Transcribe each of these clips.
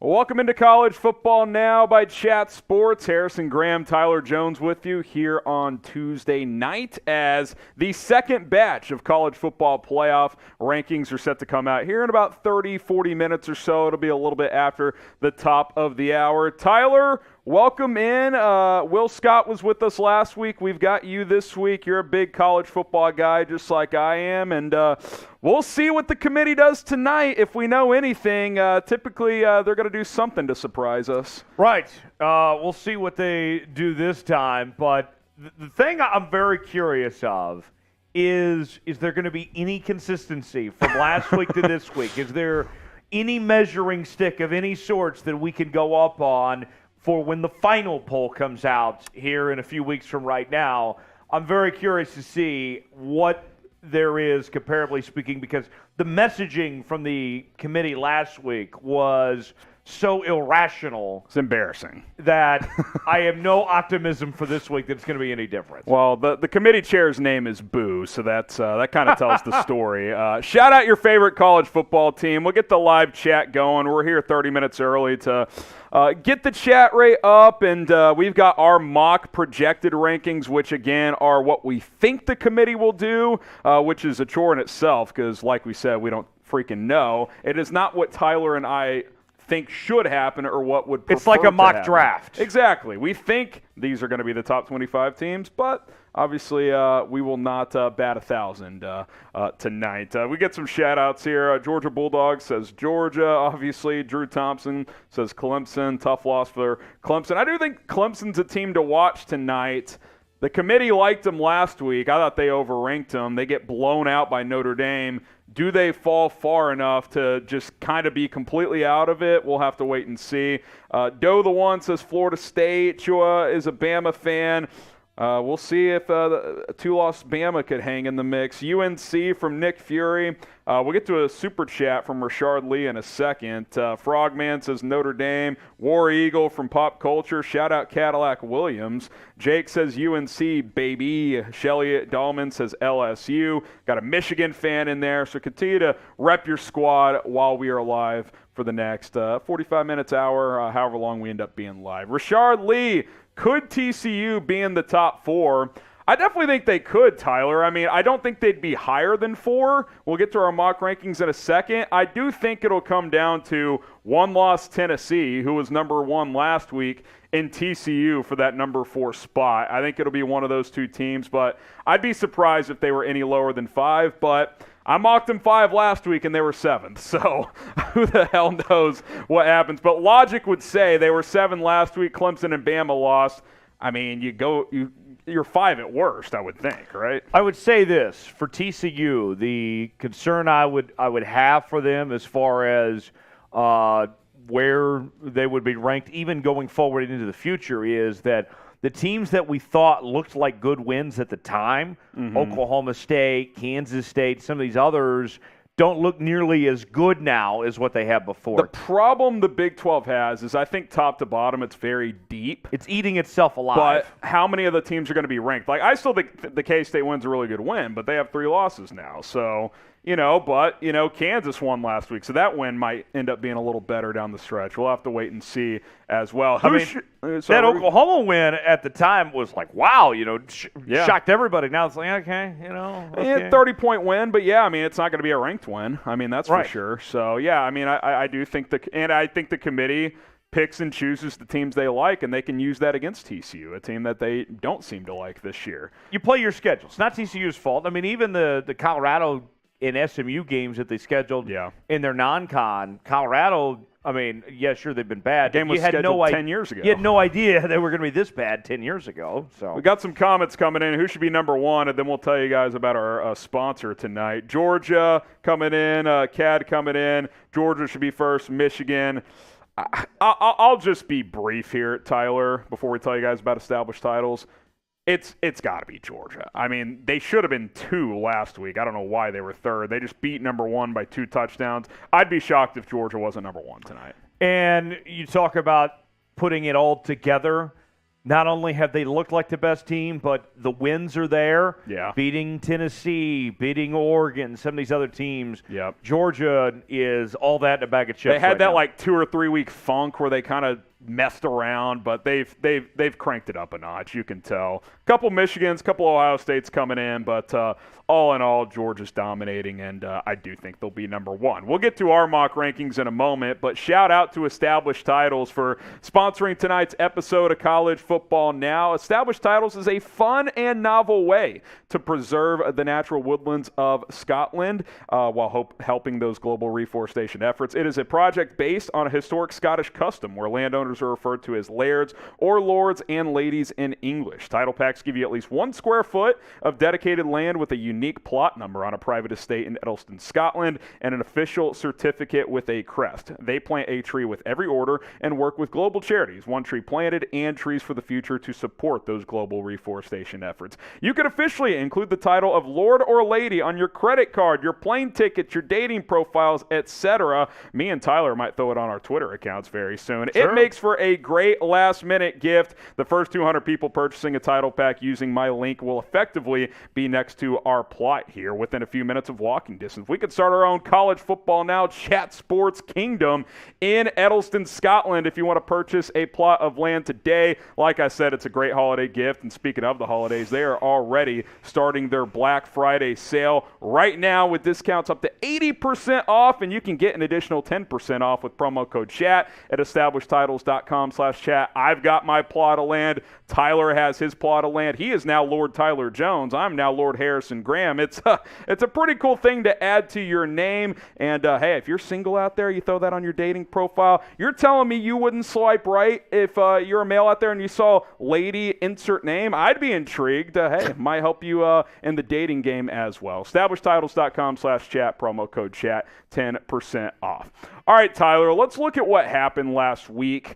Welcome into College Football Now by Chat Sports. Harrison Graham, Tyler Jones with you here on Tuesday night as the second batch of college football playoff rankings are set to come out here in about 30, 40 minutes or so. It'll be a little bit after the top of the hour. Tyler, welcome in. Will Scott was with us last week. We've got you this week. You're a big college football guy just like I am, and we'll see what the committee does tonight. If we know anything, typically they're going to do something to surprise us. Right. We'll see what they do this time, but the thing I'm very curious of is there going to be any consistency from last week to this week? Is there any measuring stick of any sorts that we can go up on for when the final poll comes out here in a few weeks from right now? I'm very curious to see what there is, comparably speaking, because the messaging from the committee last week was so irrational. It's embarrassing. That I have no optimism for this week that it's going to be any different. Well, the committee chair's name is Boo, so that kind of tells the story. Shout out your favorite college football team. We'll get the live chat going. We're here 30 minutes early to get the chat rate up, and we've got our mock projected rankings, which, again, are what we think the committee will do, which is a chore in itself because, like we said, we don't freaking know. It is not what Tyler and I think should happen or what would prefer. It's like a mock happen. draft. Exactly. We think these are going to be the top 25 teams, but obviously we will not bat 1,000 tonight. We get some shout-outs here. Georgia Bulldogs says Georgia, obviously. Drew Thompson says Clemson. Tough loss for Clemson. I do think Clemson's a team to watch tonight. The committee liked them last week. I thought they overranked them. They get blown out by Notre Dame. Do they fall far enough to just kind of be completely out of it? We'll have to wait and see. Doe the One says Florida State. Chua is a Bama fan. We'll see if a two-loss Bama could hang in the mix. UNC from Nick Fury. We'll get to a super chat from Rashard Lee in a second. Frogman says Notre Dame. War Eagle from Pop Culture. Shout out Cadillac Williams. Jake says UNC, baby. Shelly Dahlman says LSU. Got a Michigan fan in there. So continue to rep your squad while we are live for the next 45 minutes, hour, however long we end up being live. Rashard Lee. Could TCU be in the top 4? I definitely think they could, Tyler. I mean, I don't think they'd be higher than 4. We'll get to our mock rankings in a second. I do think it'll come down to one-loss Tennessee, who was number 1 last week, and TCU for that number 4 spot. I think it'll be one of those two teams, but I'd be surprised if they were any lower than 5, but I mocked them 5 last week, and they were 7th. So who the hell knows what happens? But logic would say they were 7 last week. Clemson and Bama lost. I mean, you're 5 at worst, I would think, right? I would say this for TCU. The concern I would have for them as far as where they would be ranked, even going forward into the future, is that the teams that we thought looked like good wins at the time, Oklahoma State, Kansas State, some of these others, don't look nearly as good now as what they have before. The problem the Big 12 has is I think top to bottom it's very deep. It's eating itself alive. But how many of the teams are going to be ranked? Like, I still think the K-State win's a really good win, but they have 3 losses now. So, Kansas won last week, so that win might end up being a little better down the stretch. We'll have to wait and see as well. That Oklahoma win at the time was like, wow, shocked everybody. Now it's like, okay. 30-point win, but yeah, I mean, it's not going to be a ranked win. I mean, that's right. For sure. So, yeah, I mean, I do think I think the committee picks and chooses the teams they like, and they can use that against TCU, a team that they don't seem to like this year. You play your schedule. It's not TCU's fault. I mean, even the Colorado and SMU games that they scheduled in their non-con, Colorado, I mean, yeah, sure, they've been bad. Game was scheduled 10 years ago. You had no idea they were going to be this bad 10 years ago. So we got some comments coming in. Who should be number 1? And then we'll tell you guys about our sponsor tonight. Georgia coming in, CAD coming in. Georgia should be first. Michigan. I'll just be brief here, Tyler, before we tell you guys about established titles. It's got to be Georgia. I mean, they should have been 2 last week. I don't know why they were 3rd. They just beat number 1 by 2 touchdowns. I'd be shocked if Georgia wasn't number 1 tonight. And you talk about putting it all together. not only have they looked like the best team, but the wins are there. Yeah. Beating Tennessee, beating Oregon, some of these other teams. Yep. Georgia is all that in a bag of chips. They had right that now. like 2 or 3 week funk where they kind of messed around, but they've cranked it up a notch. You can tell. Couple Michigans, couple Ohio States coming in, but all in all, Georgia's dominating, and I do think they'll be number one. We'll get to our mock rankings in a moment, but shout out to Established Titles for sponsoring tonight's episode of College Football Now. Established Titles is a fun and novel way to preserve the natural woodlands of Scotland while helping those global reforestation efforts. It is a project based on a historic Scottish custom where landowners are referred to as lairds or lords and ladies in English. Title packs give you at least 1 square foot of dedicated land with a unique plot number on a private estate in Edelston, Scotland, and an official certificate with a crest. They plant a tree with every order and work with global charities, One Tree Planted and Trees for the Future, to support those global reforestation efforts. You could officially include the title of Lord or Lady on your credit card, your plane tickets, your dating profiles, etc. Me and Tyler might throw it on our Twitter accounts very soon. Sure. It makes for a great last-minute gift. The first 200 people purchasing a title pack using my link will effectively be next to our plot here within a few minutes of walking distance. We could start our own College Football Now Chat Sports Kingdom in Edelston, Scotland if you want to purchase a plot of land today. Like I said, it's a great holiday gift, and speaking of the holidays, they are already starting their Black Friday sale right now with discounts up to 80% off, and you can get an additional 10% off with promo code CHAT at establishedtitles.com/chat. I've got my plot of land. Tyler has his plot of land. He is now Lord Tyler Jones. I'm now Lord Harrison Graham. It's a pretty cool thing to add to your name. And hey, if you're single out there, you throw that on your dating profile. You're telling me you wouldn't swipe right if you're a male out there and you saw lady insert name? I'd be intrigued. Hey, it might help you in the dating game as well. Establishedtitles.com/chat, promo code CHAT, 10% off. All right, Tyler, let's look at what happened last week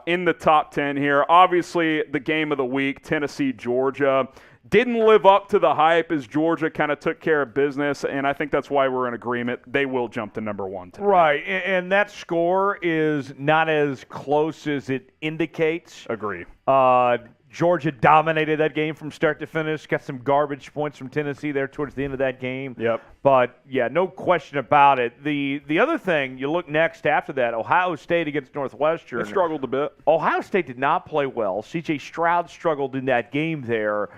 in the top 10 here. Obviously, the game of the week, Tennessee, Georgia, didn't live up to the hype as Georgia kind of took care of business, and I think that's why we're in agreement. They will jump to number one tonight. Right, and that score is not as close as it indicates. Agree. Georgia dominated that game from start to finish, got some garbage points from Tennessee there towards the end of that game. Yep. But, yeah, no question about it. The other thing, you look next after that, Ohio State against Northwestern. They struggled a bit. Ohio State did not play well. C.J. Stroud struggled in that game there.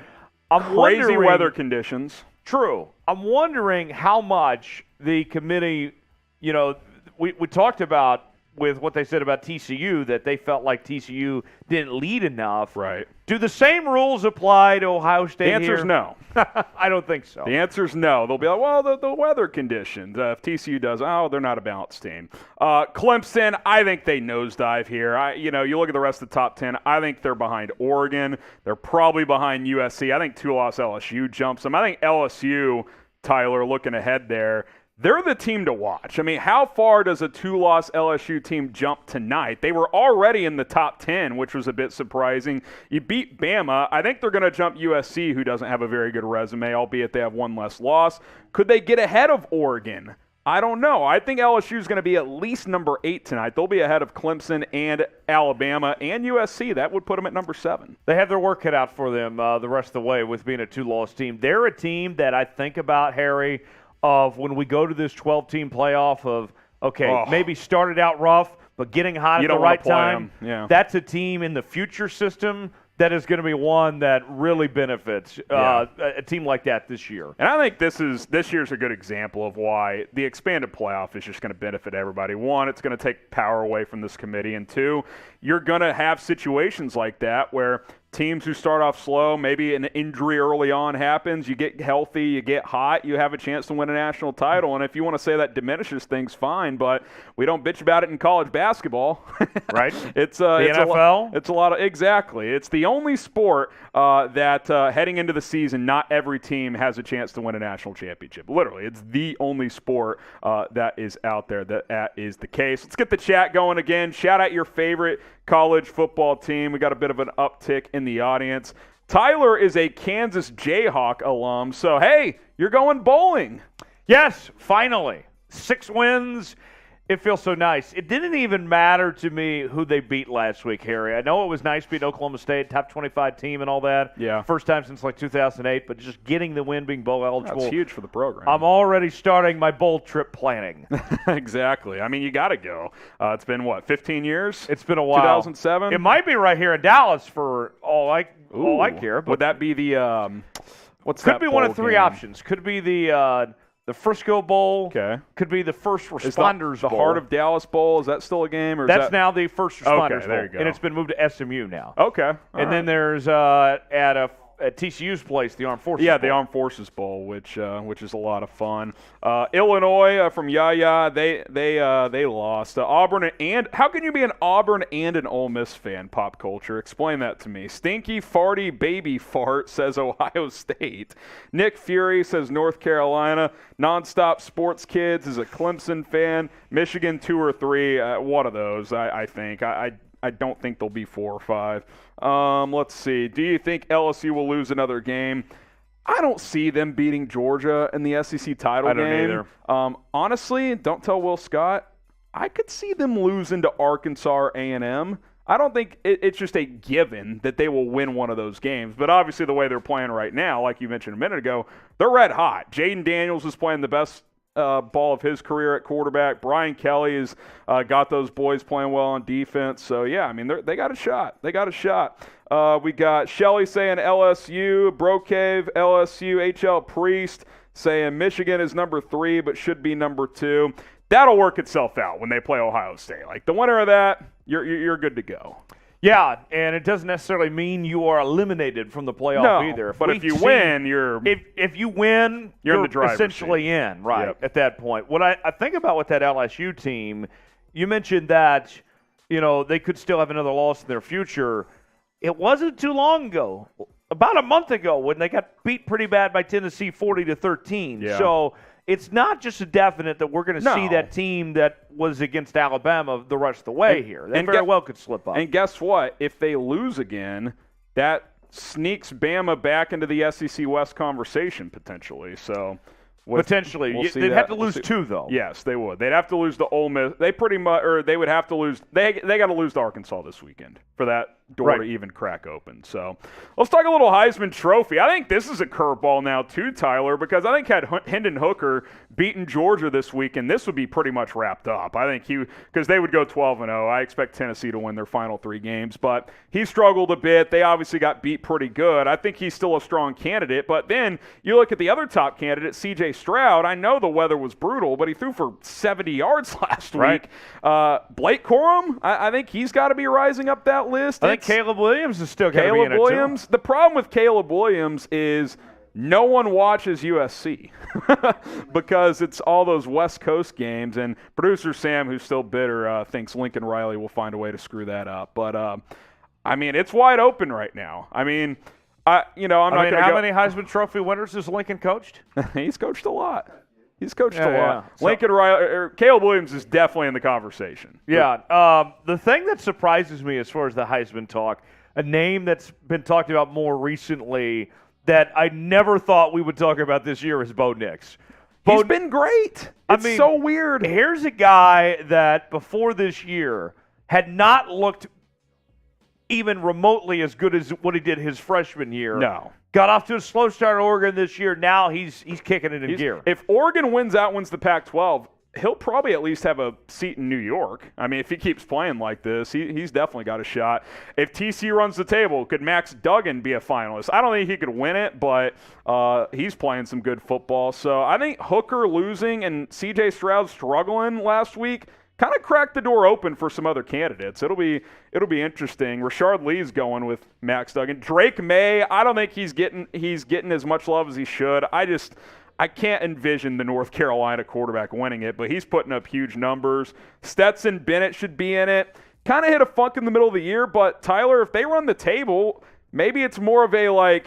Crazy weather conditions. True. I'm wondering how much the committee, we talked about with what they said about TCU, that they felt like TCU didn't lead enough. Right. Do the same rules apply to Ohio State? The answer's no. I don't think so. The answer's no. They'll be like, well, the weather conditions. If TCU does, they're not a balanced team. Clemson, I think they nosedive here. You look at the rest of the top 10, I think they're behind Oregon. They're probably behind USC. I think 2-loss LSU jumps them. I think LSU, Tyler, looking ahead there, they're the team to watch. I mean, how far does a 2-loss LSU team jump tonight? They were already in the top 10, which was a bit surprising. You beat Bama. I think they're going to jump USC, who doesn't have a very good resume, albeit they have one less loss. Could they get ahead of Oregon? I don't know. I think LSU is going to be at least number 8 tonight. They'll be ahead of Clemson and Alabama and USC. That would put them at number 7. They have their work cut out for them the rest of the way with being a 2-loss team. They're a team that I think about, Harry, of when we go to this 12-team playoff of, maybe started out rough, but getting hot at the right time. Yeah. That's a team in the future system that is going to be one that really benefits a team like that this year. And I think this year's a good example of why the expanded playoff is just going to benefit everybody. One, it's going to take power away from this committee, and two, you're going to have situations like that where teams who start off slow, maybe an injury early on happens, you get healthy, you get hot, you have a chance to win a national title. And if you want to say that diminishes things, fine, but we don't bitch about it in college basketball. Right? It's the NFL? It's a lot of – exactly. It's the only sport that heading into the season, not every team has a chance to win a national championship. Literally, it's the only sport that is out there that is the case. Let's get the chat going again. Shout out your favorite college football team. We got a bit of an uptick in the audience. Tyler is a Kansas Jayhawk alum, so hey, you're going bowling. Yes, finally. 6 wins. It feels so nice. It didn't even matter to me who they beat last week, Harry. I know it was nice beating Oklahoma State, top 25 team and all that. Yeah. First time since like 2008, but just getting the win, being bowl eligible. That's huge for the program. I'm already starting my bowl trip planning. Exactly. I mean, you got to go. It's been, 15 years? It's been a while. 2007? It might be right here in Dallas for all I care. But would that be the what's could that be one of bowl three game? options. Could be the Frisco Bowl. Okay. Could be the First Is Responders the Bowl. Heart of Dallas Bowl, is that still a game? Or is That's that... now the First Responders Okay, there Bowl. you go. And it's been moved to SMU now. Okay. And then there's at TCU's place, the Armed Forces Bowl. the Armed Forces Bowl, which is a lot of fun. Illinois from Yaya, they lost. Auburn and how can you be an Auburn and an Ole Miss fan? Pop culture, explain that to me. Stinky farty baby fart says Ohio State. Nick Fury says North Carolina. Nonstop Sports Kids is a Clemson fan. Michigan 2 or 3. One of those, I think. I don't think they'll be 4 or 5. Let's see. Do you think LSU will lose another game? I don't see them beating Georgia in the SEC title game. I don't either. Honestly, don't tell Will Scott. I could see them losing to Arkansas or A&M. I don't think it's just a given that they will win one of those games. But obviously the way they're playing right now, like you mentioned a minute ago, they're red hot. Jaden Daniels is playing the best ball of his career at quarterback. Brian Kelly has got those boys playing well on defense. So, yeah, I mean, they got a shot. They got a shot. We got Shelly saying LSU, Brocave, LSU, HL Priest saying Michigan is number 3 but should be number 2. That'll work itself out when they play Ohio State. Like, the winner of that, you're good to go. Yeah, and it doesn't necessarily mean you are eliminated from the playoff either. But if you win, if you win, you're in the driver's essentially seat. in, right, Yep. at that point. What I think about with that LSU team, you mentioned that, they could still have another loss in their future. It wasn't too long ago, about a month ago, when they got beat pretty bad by Tennessee 40-13. Yeah. So it's not just a definite that we're going to see No. that team that was against Alabama the rest of the way here. That very well could slip up. And guess what? If they lose again, that sneaks Bama back into the SEC West conversation potentially. So potentially, we'll see they'd that. have to lose 2 though. Yes, they would. They'd have to lose to Ole Miss. They pretty much, or they would have to lose. They got to lose to Arkansas this weekend for that door to even crack open. So let's talk a little Heisman Trophy. I think this is a curveball now too, Tyler, because I think had Hendon Hooker beaten Georgia this weekend, this would be pretty much wrapped up. I think because they would go 12-0. I expect Tennessee to win their final 3 games, but he struggled a bit. They obviously got beat pretty good. I think he's still a strong candidate, but then you look at the other top candidate, C.J. Stroud. I know the weather was brutal, but he threw for 70 yards last week. Blake Corum, I think he's got to be rising up that list. I think Caleb Williams is still going to be in it Williams. too. The problem with Caleb Williams is no one watches USC because it's all those West Coast games, and producer Sam, who's still bitter, thinks Lincoln Riley will find a way to screw that up. But I mean, it's wide open right now. I mean, I'm not going to How many Heisman Trophy winners has Lincoln coached? He's coached a lot. He's coached a lot. Yeah. Lincoln Riley, or Caleb Williams is definitely in the conversation. Yeah. The thing that surprises me as far as the Heisman talk, a name that's been talked about more recently that I never thought we would talk about this year is Bo Nix. He's been great. It's so weird. Here's a guy that before this year had not looked even remotely as good as what he did his freshman year. No. Got off to a slow start at Oregon this year. Now he's kicking it in gear. If Oregon wins the Pac-12, he'll probably at least have a seat in New York. I mean, if he keeps playing like this, he's definitely got a shot. If TC runs the table, could Max Duggan be a finalist? I don't think he could win it, but he's playing some good football. So I think Hooker losing and C.J. Stroud struggling last week kind of cracked the door open for some other candidates. It'll be interesting. Rashard Lee's going with Max Duggan. Drake May, I don't think he's getting as much love as he should. I can't envision the North Carolina quarterback winning it, but he's putting up huge numbers. Stetson Bennett should be in it. Kind of hit a funk in the middle of the year, but Tyler, if they run the table, maybe it's more of a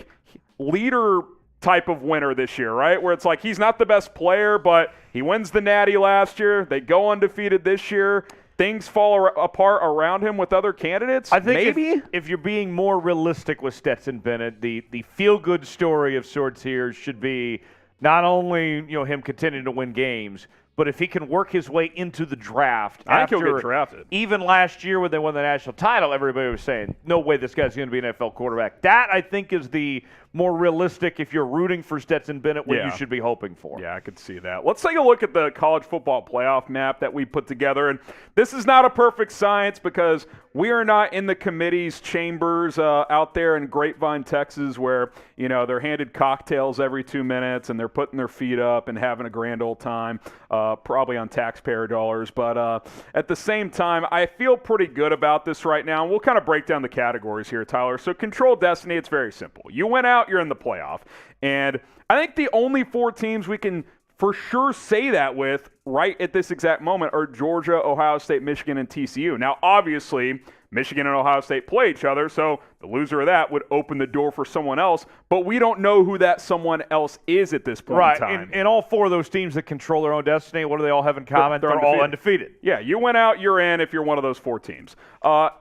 leader type of winner this year, right? Where it's like he's not the best player, but he wins the Natty last year. They go undefeated this year. Things fall apart around him with other candidates. I think maybe if you're being more realistic with Stetson Bennett, the feel-good story of sorts here should be not only him continuing to win games, But if he can work his way into the draft, I think he'll get drafted. Even last year when they won the national title, everybody was saying, no way this guy's going to be an NFL quarterback. That, I think, is the more realistic, if you're rooting for Stetson Bennett, what you should be hoping for. Yeah, I could see that. Let's take a look at the college football playoff map that we put together. And this is not a perfect science because we are not in the committee's chambers out there in Grapevine, Texas, where, they're handed cocktails every 2 minutes and they're putting their feet up and having a grand old time, probably on taxpayer dollars. But at the same time, I feel pretty good about this right now. And we'll kind of break down the categories here, Tyler. So Control Destiny, it's very simple. You went out, you're in the playoff. And I think the only 4 teams we can for sure say that with right at this exact moment are Georgia, Ohio State, Michigan, and TCU. Now, obviously, Michigan and Ohio State play each other, so the loser of that would open the door for someone else, but we don't know who that someone else is at this point in time. And all 4 of those teams that control their own destiny, what do they all have in common? They're all undefeated. Yeah, you went out, you're in if you're one of those 4 teams.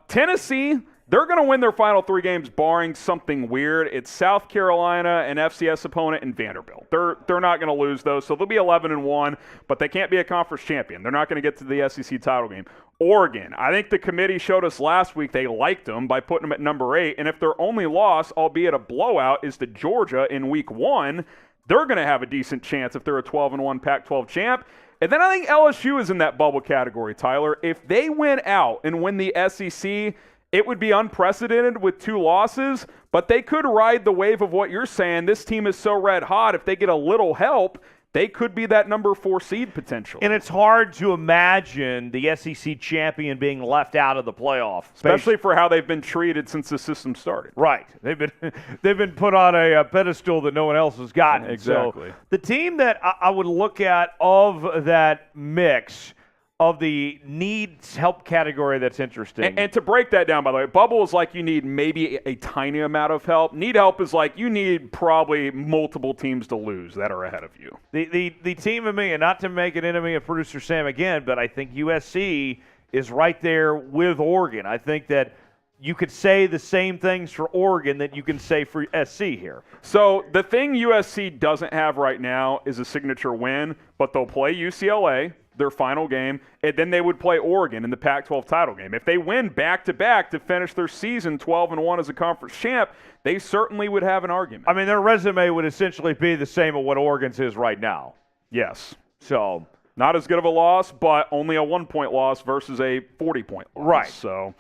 Tennessee, they're going to win their final 3 games barring something weird. It's South Carolina, an FCS opponent, and Vanderbilt. They're not going to lose those, so they'll be 11-1, but they can't be a conference champion. They're not going to get to the SEC title game. Oregon, I think the committee showed us last week they liked them by putting them at number 8, and if their only loss, albeit a blowout, is to Georgia in week 1, they're going to have a decent chance if they're a 12-1 Pac-12 champ. And then I think LSU is in that bubble category, Tyler. If they win out and win the SEC, it would be unprecedented with 2 losses, but they could ride the wave of what you're saying. This team is so red hot. If they get a little help, they could be that number 4 seed potentially. And it's hard to imagine the SEC champion being left out of the playoff, especially for how they've been treated since the system started. Right, they've been put on a pedestal that no one else has gotten. Exactly. So the team that I would look at of that mix of the needs help category that's interesting. And to break that down, by the way, bubble is like you need maybe a tiny amount of help. Need help is like you need probably multiple teams to lose that are ahead of you. The team of me, and not to make an enemy of producer Sam again, but I think USC is right there with Oregon. I think that you could say the same things for Oregon that you can say for SC here. So the thing USC doesn't have right now is a signature win, but they'll play UCLA, their final game, and then they would play Oregon in the Pac-12 title game. If they win back-to-back to finish their season 12-1 as a conference champ, they certainly would have an argument. I mean, their resume would essentially be the same of what Oregon's is right now. Yes. So not as good of a loss, but only a 1-point loss versus a 40-point loss. Right. So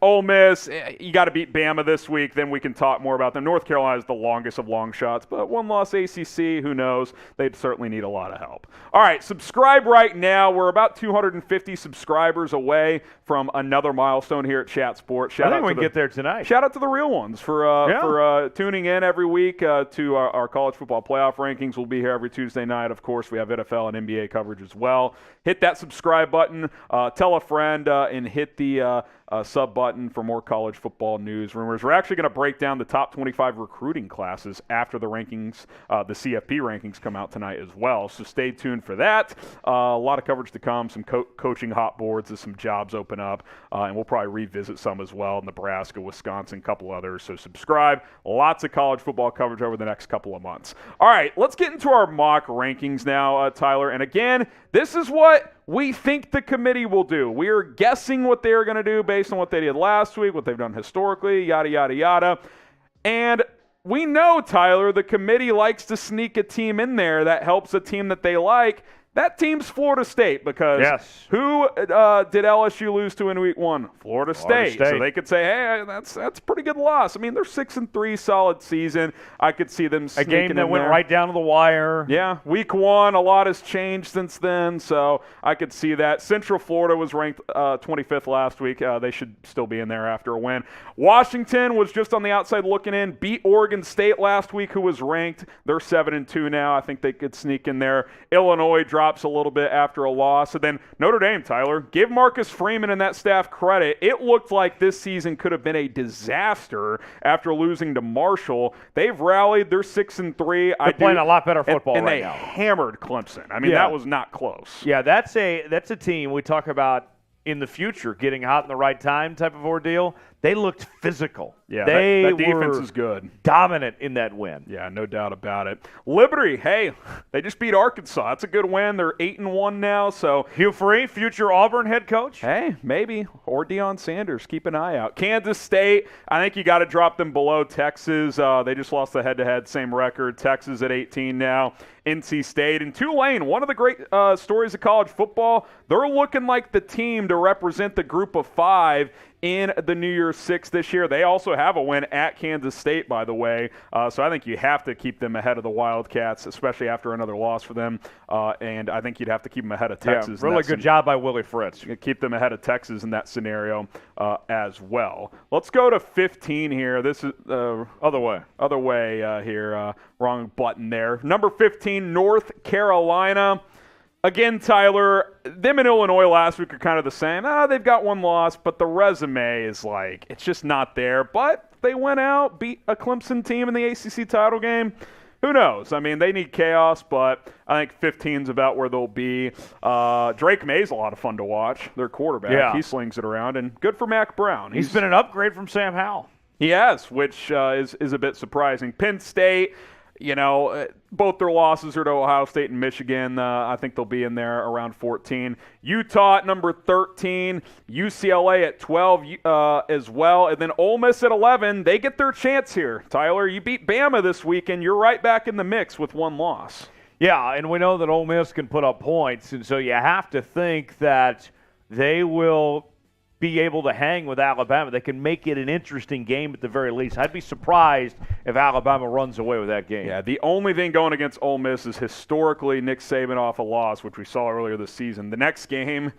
Ole Miss, you got to beat Bama this week. Then we can talk more about them. North Carolina is the longest of long shots, but 1-loss ACC, who knows? They'd certainly need a lot of help. All right, subscribe right now. We're about 250 subscribers away from another milestone here at Chat Sports. I think we can get there tonight. Shout out to the real ones for tuning in every week to our college football playoff rankings. We'll be here every Tuesday night. Of course, we have NFL and NBA coverage as well. Hit that subscribe button. Tell a friend and hit the sub button for more college football news, rumors. We're actually going to break down the top 25 recruiting classes after the rankings, the CFP rankings come out tonight as well. So stay tuned for that. A lot of coverage to come, some coaching hot boards as some jobs open up, and we'll probably revisit some as well, Nebraska, Wisconsin, a couple others. So subscribe. Lots of college football coverage over the next couple of months. All right, let's get into our mock rankings now, Tyler. And again, this is what we think the committee will do. We are guessing what they're going to do based on what they did last week, what they've done historically, yada, yada, yada. And we know, Tyler, the committee likes to sneak a team in there that helps a team that they like. That team's Florida State because who did LSU lose to in week 1? Florida State. So they could say, hey, that's a pretty good loss. I mean, they're 6-3, solid season. I could see them sneaking in there. A game that went right down to the wire. Yeah, week 1, a lot has changed since then, so I could see that. Central Florida was ranked 25th last week. They should still be in there after a win. Washington was just on the outside looking in, beat Oregon State last week, who was ranked. They're 7-2 now. I think they could sneak in there. Illinois drops a little bit after a loss. And then Notre Dame, Tyler, give Marcus Freeman and that staff credit. It looked like this season could have been a disaster after losing to Marshall. They've rallied. They're 6-3. They're playing a lot better football and right now. And they hammered Clemson. I mean, that was not close. Yeah, that's a team we talk about in the future getting hot in the right time type of ordeal. they looked physical. Yeah, they that defense were is good. Dominant in that win. Yeah, no doubt about it. Liberty, hey, they just beat Arkansas. That's a good win. They're 8-1 now. So Hugh Freeze, future Auburn head coach. Hey, maybe. Or Deion Sanders. Keep an eye out. Kansas State, I think you got to drop them below Texas. They just lost the head-to-head, same record. Texas at 18 now. NC State and Tulane, one of the great stories of college football. They're looking like the team to represent the group of 5 in the New Year's Six this year. They also have a win at Kansas State, by the way. So I think you have to keep them ahead of the Wildcats, especially after another loss for them. And I think you'd have to keep them ahead of Texas. Yeah, really good job by Willie Fritz. Keep them ahead of Texas in that scenario as well. Let's go to 15 here. This is Other way here. Wrong button there. Number 15, North Carolina. Again, Tyler, them and Illinois last week are kind of the same. They've got one loss, but the resume is like, it's just not there. But they went out, beat a Clemson team in the ACC title game. Who knows? I mean, they need chaos, but I think 15's about where they'll be. Drake May's a lot of fun to watch, their quarterback. Yeah. He slings it around, and good for Mac Brown. He's been an upgrade from Sam Howell. He has, which is a bit surprising. Penn State, both their losses are to Ohio State and Michigan. I think they'll be in there around 14. Utah at number 13. UCLA at 12 as well. And then Ole Miss at 11. They get their chance here. Tyler, you beat Bama this weekend. You're right back in the mix with one loss. Yeah, and we know that Ole Miss can put up points, and so you have to think that they will be able to hang with Alabama. They can make it an interesting game at the very least. I'd be surprised if Alabama runs away with that game. Yeah, the only thing going against Ole Miss is historically Nick Saban off a loss, which we saw earlier this season. The next game,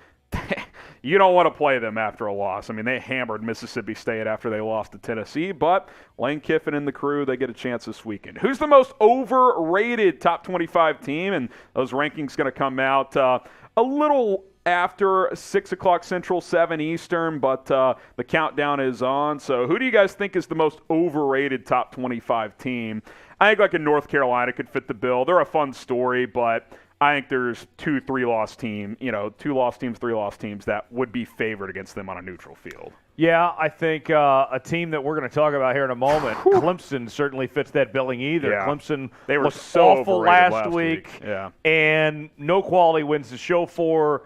you don't want to play them after a loss. I mean, they hammered Mississippi State after they lost to Tennessee, but Lane Kiffin and the crew, they get a chance this weekend. Who's the most overrated top 25 team? And those rankings going to come out a little after 6 o'clock Central, 7 Eastern, but the countdown is on. So who do you guys think is the most overrated top 25 team? I think like in North Carolina could fit the bill. They're a fun story, but I think there's 2 3-loss teams, 2-loss teams, 3-loss teams that would be favored against them on a neutral field. Yeah, I think a team that we're going to talk about here in a moment, Clemson certainly fits that billing either. Yeah. Clemson They were looked so awful overrated last week, Yeah. and no quality wins to show for.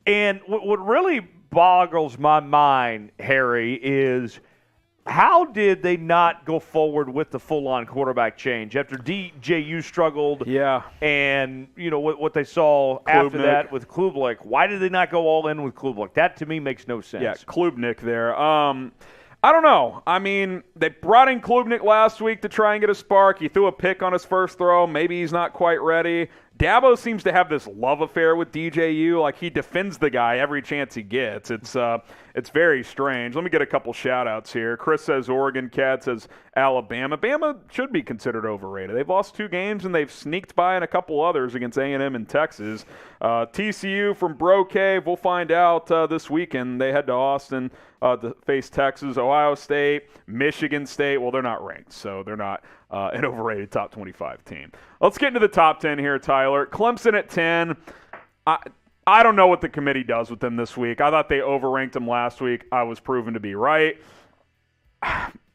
And what really boggles my mind, Harry, is how did they not go forward with the full-on quarterback change after DJU struggled? Yeah. And, what they saw after that with Klubnik. Why did they not go all in with Klubnik? That, to me, makes no sense. Yeah, Klubnik there. I don't know. I mean, they brought in Klubnik last week to try and get a spark. He threw a pick on his first throw. Maybe he's not quite ready. Dabo seems to have this love affair with DJU. Like, he defends the guy every chance he gets. It's very strange. Let me get a couple shout-outs here. Chris says Oregon. Cad says Alabama. Bama should be considered overrated. They've lost 2 games, and they've sneaked by in a couple others against A&M and Texas. TCU from Bro Cave. We'll find out this weekend. They head to Austin to face Texas. Ohio State, Michigan State. Well, they're not ranked, so they're not an overrated top 25 team. Let's get into the top 10 here, Tyler. Clemson at 10. I don't know what the committee does with them this week. I thought they overranked them last week. I was proven to be right.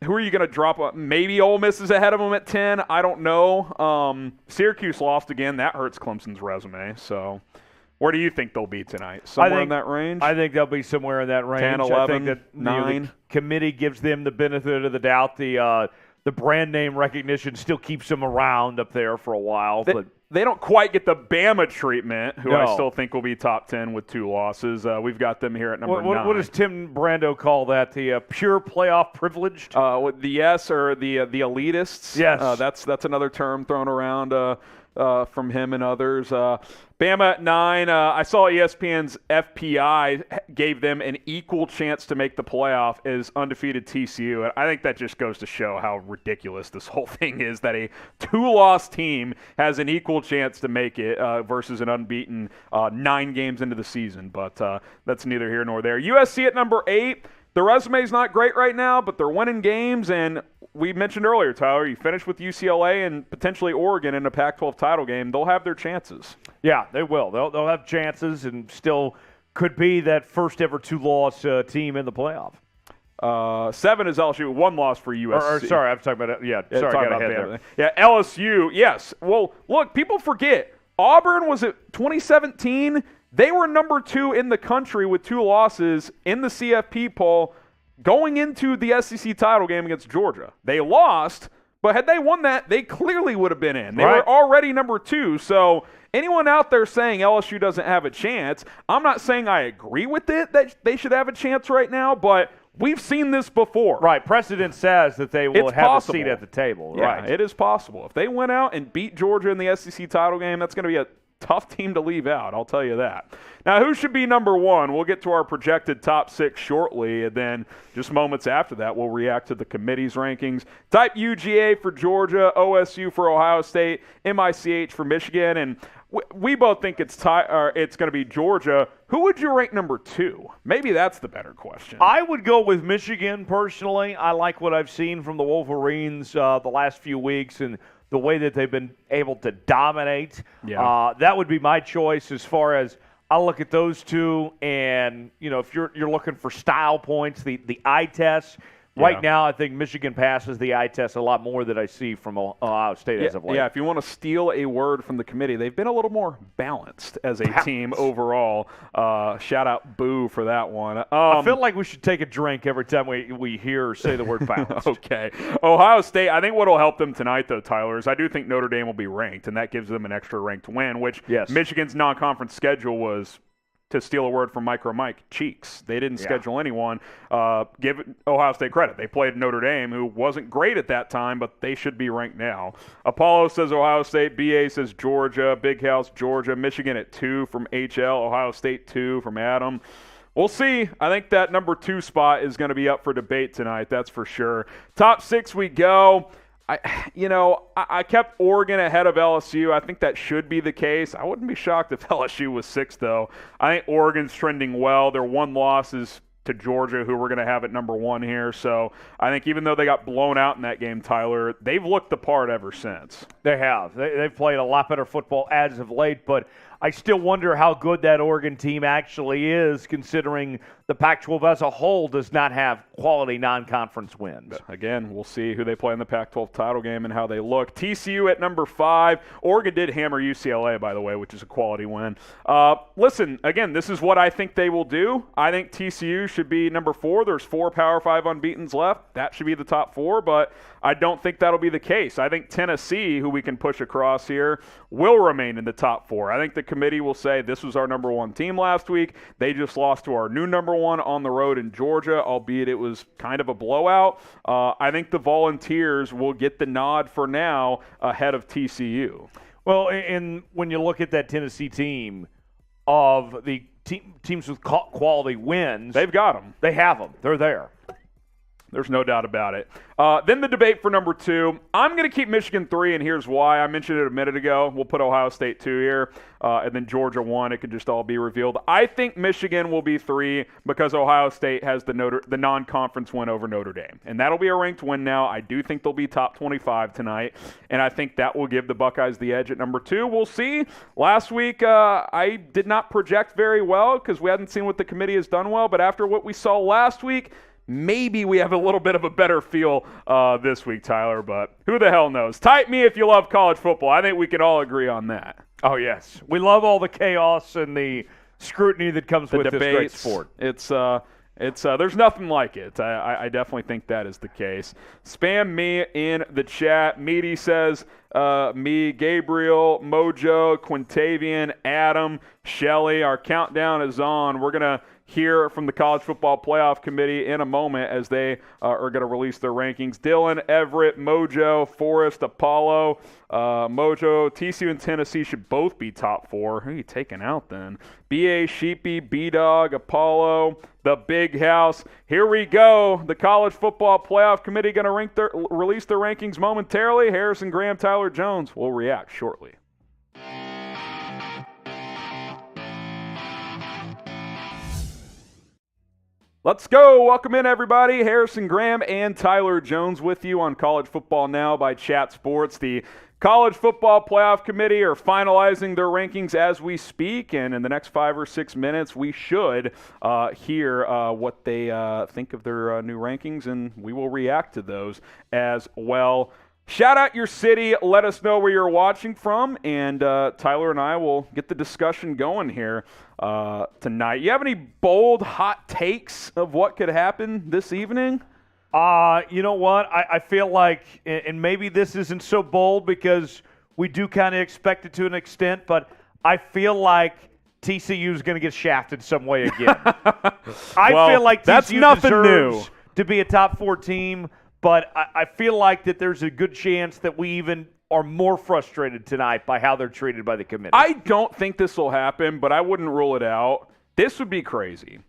Who are you going to drop? Maybe Ole Miss is ahead of them at 10. I don't know. Syracuse lost again. That hurts Clemson's resume. So where do you think they'll be tonight? Somewhere in that range? I think they'll be somewhere in that range. 10, 11, I think that 9. The committee gives them the benefit of the doubt. The brand name recognition still keeps them around up there for a while. But they don't quite get the Bama treatment, who I No. still think will be top 10 with 2 losses. We've got them here at number 9. what does Tim Brando call that? The pure playoff privileged? With the S or the elitists? Yes. That's another term thrown around from him and others. Bama at 9. I saw ESPN's FPI gave them an equal chance to make the playoff as undefeated TCU. And I think that just goes to show how ridiculous this whole thing is, that a 2-loss team has an equal chance to make it versus an unbeaten 9 games into the season. But that's neither here nor there. USC at number 8. The resume's not great right now, but they're winning games, and we mentioned earlier, Tyler, you finish with UCLA and potentially Oregon in a Pac-12 title game. They'll have their chances. Yeah, they will. They'll have chances and still could be that first ever 2-loss team in the playoff. 7 is LSU. 1 loss for USC. Sorry, I'm talking about sorry, I got ahead there. Yeah, LSU. Yes. Well, look, people forget Auburn was at 2017. They were number 2 in the country with 2 losses in the CFP poll going into the SEC title game against Georgia. They lost, but had they won that, they clearly would have been in. They were already number 2. So anyone out there saying LSU doesn't have a chance, I'm not saying I agree with it that they should have a chance right now, but we've seen this before. Right. Precedent says that they will have a seat at the table. Yeah, right. It is possible. If they went out and beat Georgia in the SEC title game, that's going to be a tough team to leave out, I'll tell you that. Now, who should be number 1? We'll get to our projected top 6 shortly, and then just moments after that, we'll react to the committee's rankings. Type UGA for Georgia, OSU for Ohio State, MICH for Michigan, and we both think it's going to be Georgia. Who would you rank number 2? Maybe that's the better question. I would go with Michigan personally. I like what I've seen from the Wolverines the last few weeks and the way that they've been able to dominate. Yeah. That would be my choice as far as I'll look at those two. And, if you're looking for style points, the eye test, right now I think Michigan passes the eye test a lot more than I see from Ohio State as of late. Yeah, if you want to steal a word from the committee, they've been a little more balanced as a team overall. Shout out Boo for that one. I feel like we should take a drink every time we hear or say the word balanced. Okay. Ohio State, I think what will help them tonight, though, Tyler, is I do think Notre Dame will be ranked, and that gives them an extra ranked win, which Michigan's non-conference schedule was, to steal a word from Micro Mike, cheeks. They didn't schedule anyone. Give Ohio State credit. They played Notre Dame, who wasn't great at that time, but they should be ranked now. Apollo says Ohio State. BA says Georgia. Big House, Georgia. Michigan at 2 from HL. Ohio State 2 from Adam. We'll see. I think that number 2 spot is going to be up for debate tonight. That's for sure. Top 6 we go. I kept Oregon ahead of LSU. I think that should be the case. I wouldn't be shocked if LSU was 6, though. I think Oregon's trending well. Their 1 loss is to Georgia, who we're going to have at number 1 here. So I think even though they got blown out in that game, Tyler, they've looked the part ever since. They have. They've played a lot better football as of late, but I still wonder how good that Oregon team actually is, considering the Pac-12 as a whole does not have quality non-conference wins. Again, we'll see who they play in the Pac-12 title game and how they look. TCU at number 5. Oregon did hammer UCLA, by the way, which is a quality win. Listen, again, this is what I think they will do. I think TCU should be number 4. There's 4 Power 5 unbeatens left. That should be the top 4, but I don't think that'll be the case. I think Tennessee, who we can push across here, will remain in the top 4. I think the committee will say this was our number 1 team last week. They just lost to our new number 1 on the road in Georgia, albeit it was kind of a blowout. I think the Volunteers will get the nod for now ahead of TCU. Well, and when you look at that Tennessee team, of the teams with quality wins, they've got them. They have them. They're there. There's no doubt about it. Then the debate for number 2. I'm going to keep Michigan 3, and here's why. I mentioned it a minute ago. We'll put Ohio State 2 here, and then Georgia 1. It could just all be revealed. I think Michigan will be 3 because Ohio State has the non-conference win over Notre Dame, and that'll be a ranked win now. I do think they'll be top 25 tonight, and I think that will give the Buckeyes the edge at number 2. We'll see. Last week, I did not project very well because we hadn't seen what the committee has done well, but after what we saw last week, maybe we have a little bit of a better feel this week, Tyler, but who the hell knows? Type me if you love college football. I think we can all agree on that. Oh, yes. We love all the chaos and the scrutiny that comes with debates. This great sport. It's there's nothing like it. I definitely think that is the case. Spam me in the chat. Meaty says, me, Gabriel, Mojo, Quintavian, Adam, Shelly. Our countdown is on. We're going to hear from the College Football Playoff Committee in a moment as they are going to release their rankings. Dylan, Everett, Mojo, Forrest, Apollo, Mojo, TCU and Tennessee should both be top 4. Who are you taking out then? BA, Sheepy, B-Dog, Apollo, the Big House. Here we go. The College Football Playoff Committee going to release their rankings momentarily. Harrison Graham, Tyler Jones will react shortly. Let's go. Welcome in, everybody. Harrison Graham and Tyler Jones with you on College Football Now by Chat Sports, the College Football Playoff Committee are finalizing their rankings as we speak, and in the next 5 or 6 minutes, we should hear what they think of their new rankings, and we will react to those as well. Shout out your city. Let us know where you're watching from, and Tyler and I will get the discussion going here tonight. You have any bold, hot takes of what could happen this evening? You know what? I feel like, and maybe this isn't so bold because we do kind of expect it to an extent, but I feel like TCU is going to get shafted some way again. I feel like TCU deserves to be a top 4 team, but I feel like that there's a good chance that we even are more frustrated tonight by how they're treated by the committee. I don't think this will happen, but I wouldn't rule it out. This would be crazy.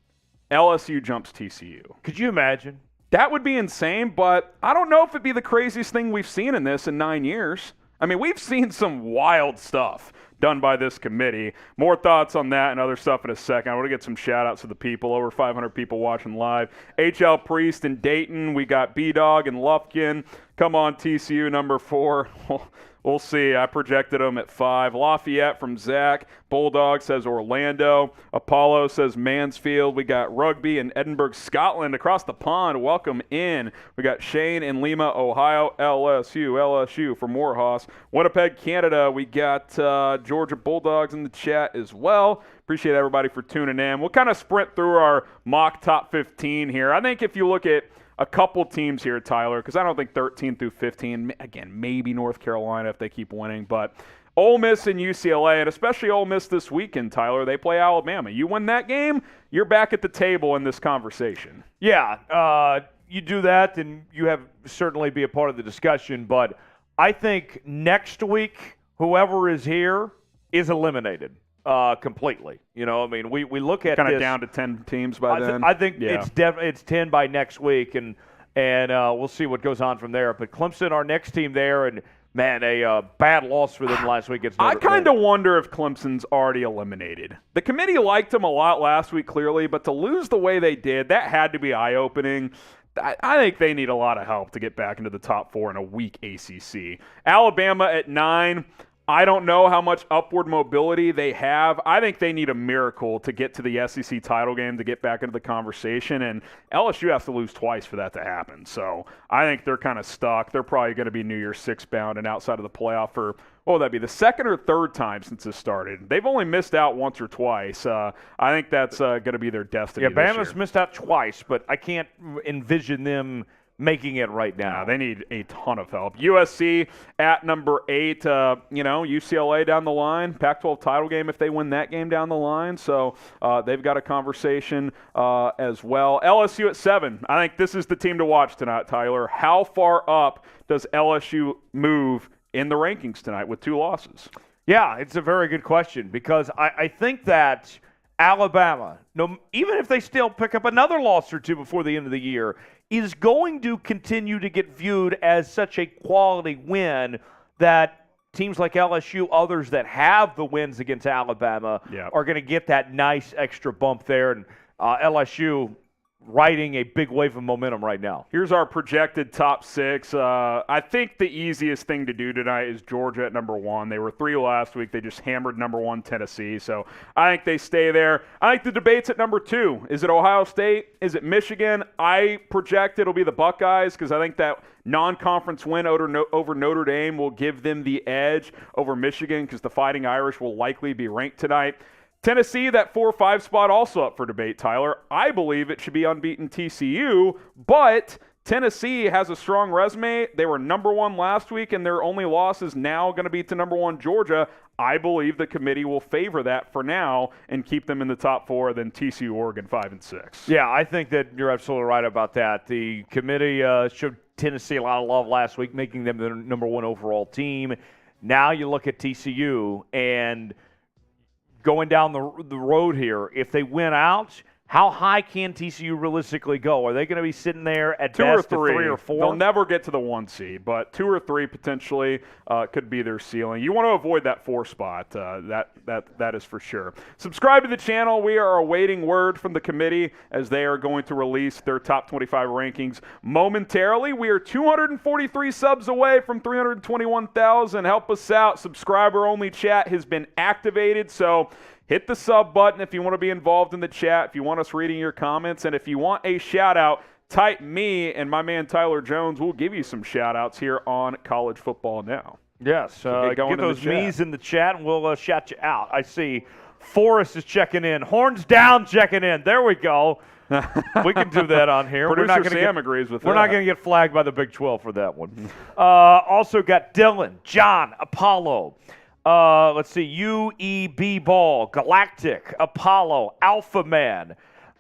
LSU jumps TCU. Could you imagine? That would be insane, but I don't know if it'd be the craziest thing we've seen in this in 9 years. I mean, we've seen some wild stuff done by this committee. More thoughts on that and other stuff in a second. I want to get some shout-outs to the people. Over 500 people watching live. H.L. Priest in Dayton. We got B-Dog and Lufkin. Come on, TCU, number 4. We'll see. I projected them at 5. Lafayette from Zach. Bulldog says Orlando. Apollo says Mansfield. We got Rugby in Edinburgh, Scotland. Across the pond, welcome in. We got Shane in Lima, Ohio. LSU for Morehouse. Winnipeg, Canada. We got Georgia Bulldogs in the chat as well. Appreciate everybody for tuning in. We'll kind of sprint through our mock top 15 here. I think if you look at a couple teams here, Tyler, because I don't think 13 through 15, again, maybe North Carolina if they keep winning, but Ole Miss and UCLA, and especially Ole Miss this weekend, Tyler, they play Alabama. You win that game, you're back at the table in this conversation. Yeah, you do that, and you have certainly be a part of the discussion, but I think next week, whoever is here is eliminated. Completely. You know, I mean, we look at kind of this, down to 10 teams by then. I think it's 10 by next week, and we'll see what goes on from there. But Clemson, our next team there, and man, a bad loss for them last week. I kind of wonder if Clemson's already eliminated. The committee liked them a lot last week, clearly, but to lose the way they did, that had to be eye-opening. I think they need a lot of help to get back into the top 4 in a weak ACC. Alabama at 9. I don't know how much upward mobility they have. I think they need a miracle to get to the SEC title game to get back into the conversation, and LSU has to lose twice for that to happen. So I think they're kind of stuck. They're probably going to be New Year's 6 bound and outside of the playoff for, what would that be, the second or third time since this started. They've only missed out once or twice. I think that's going to be their destiny. Yeah, Bama's missed out twice, but I can't envision them making it right now. They need a ton of help. USC at number 8. UCLA down the line. Pac-12 title game if they win that game down the line. So they've got a conversation as well. LSU at 7. I think this is the team to watch tonight, Tyler. How far up does LSU move in the rankings tonight with 2 losses? Yeah, it's a very good question because I think that Alabama, even if they still pick up another loss or 2 before the end of the year, is going to continue to get viewed as such a quality win that teams like LSU, others that have the wins against Alabama, are going to get that nice extra bump there. And LSU riding a big wave of momentum right now. Here's our projected top 6. I think the easiest thing to do tonight is Georgia at number 1. They were 3 last week. They just hammered number 1 Tennessee. So I think they stay there. I think the debate's at number 2. Is it Ohio State? Is it Michigan? I project it'll be the Buckeyes because I think that non-conference win over Notre Dame will give them the edge over Michigan because the Fighting Irish will likely be ranked tonight. Tennessee, that 4-5 spot, also up for debate, Tyler. I believe it should be unbeaten TCU, but Tennessee has a strong resume. They were number 1 last week, and their only loss is now going to be to number 1 Georgia. I believe the committee will favor that for now and keep them in the top 4, then TCU, Oregon, 5 and 6. Yeah, I think that you're absolutely right about that. The committee showed Tennessee a lot of love last week, making them the number 1 overall team. Now you look at TCU and going down the road here, if they win out, How high can TCU realistically go? Are they going to be sitting there at two best or at 3 or 4? They'll never get to the 1 seed, but 2 or 3 potentially could be their ceiling. You want to avoid that 4 spot. That is for sure. Subscribe to the channel. We are awaiting word from the committee as they are going to release their top 25 rankings momentarily. We are 243 subs away from 321,000. Help us out. Subscriber-only chat has been activated, so hit the sub button if you want to be involved in the chat, if you want us reading your comments, and if you want a shout-out, type me and my man Tyler Jones. We'll give you some shout-outs here on College Football Now. Yes, So get those me's in the chat, and we'll shout you out. I see Forrest is checking in. Horns down checking in. There we go. We can do that on here. Producer Sam agrees with that. We're not going to get flagged by the Big 12 for that one. Also got Dylan, John, Apollo. Let's see, UEB Ball, Galactic, Apollo, Alpha Man,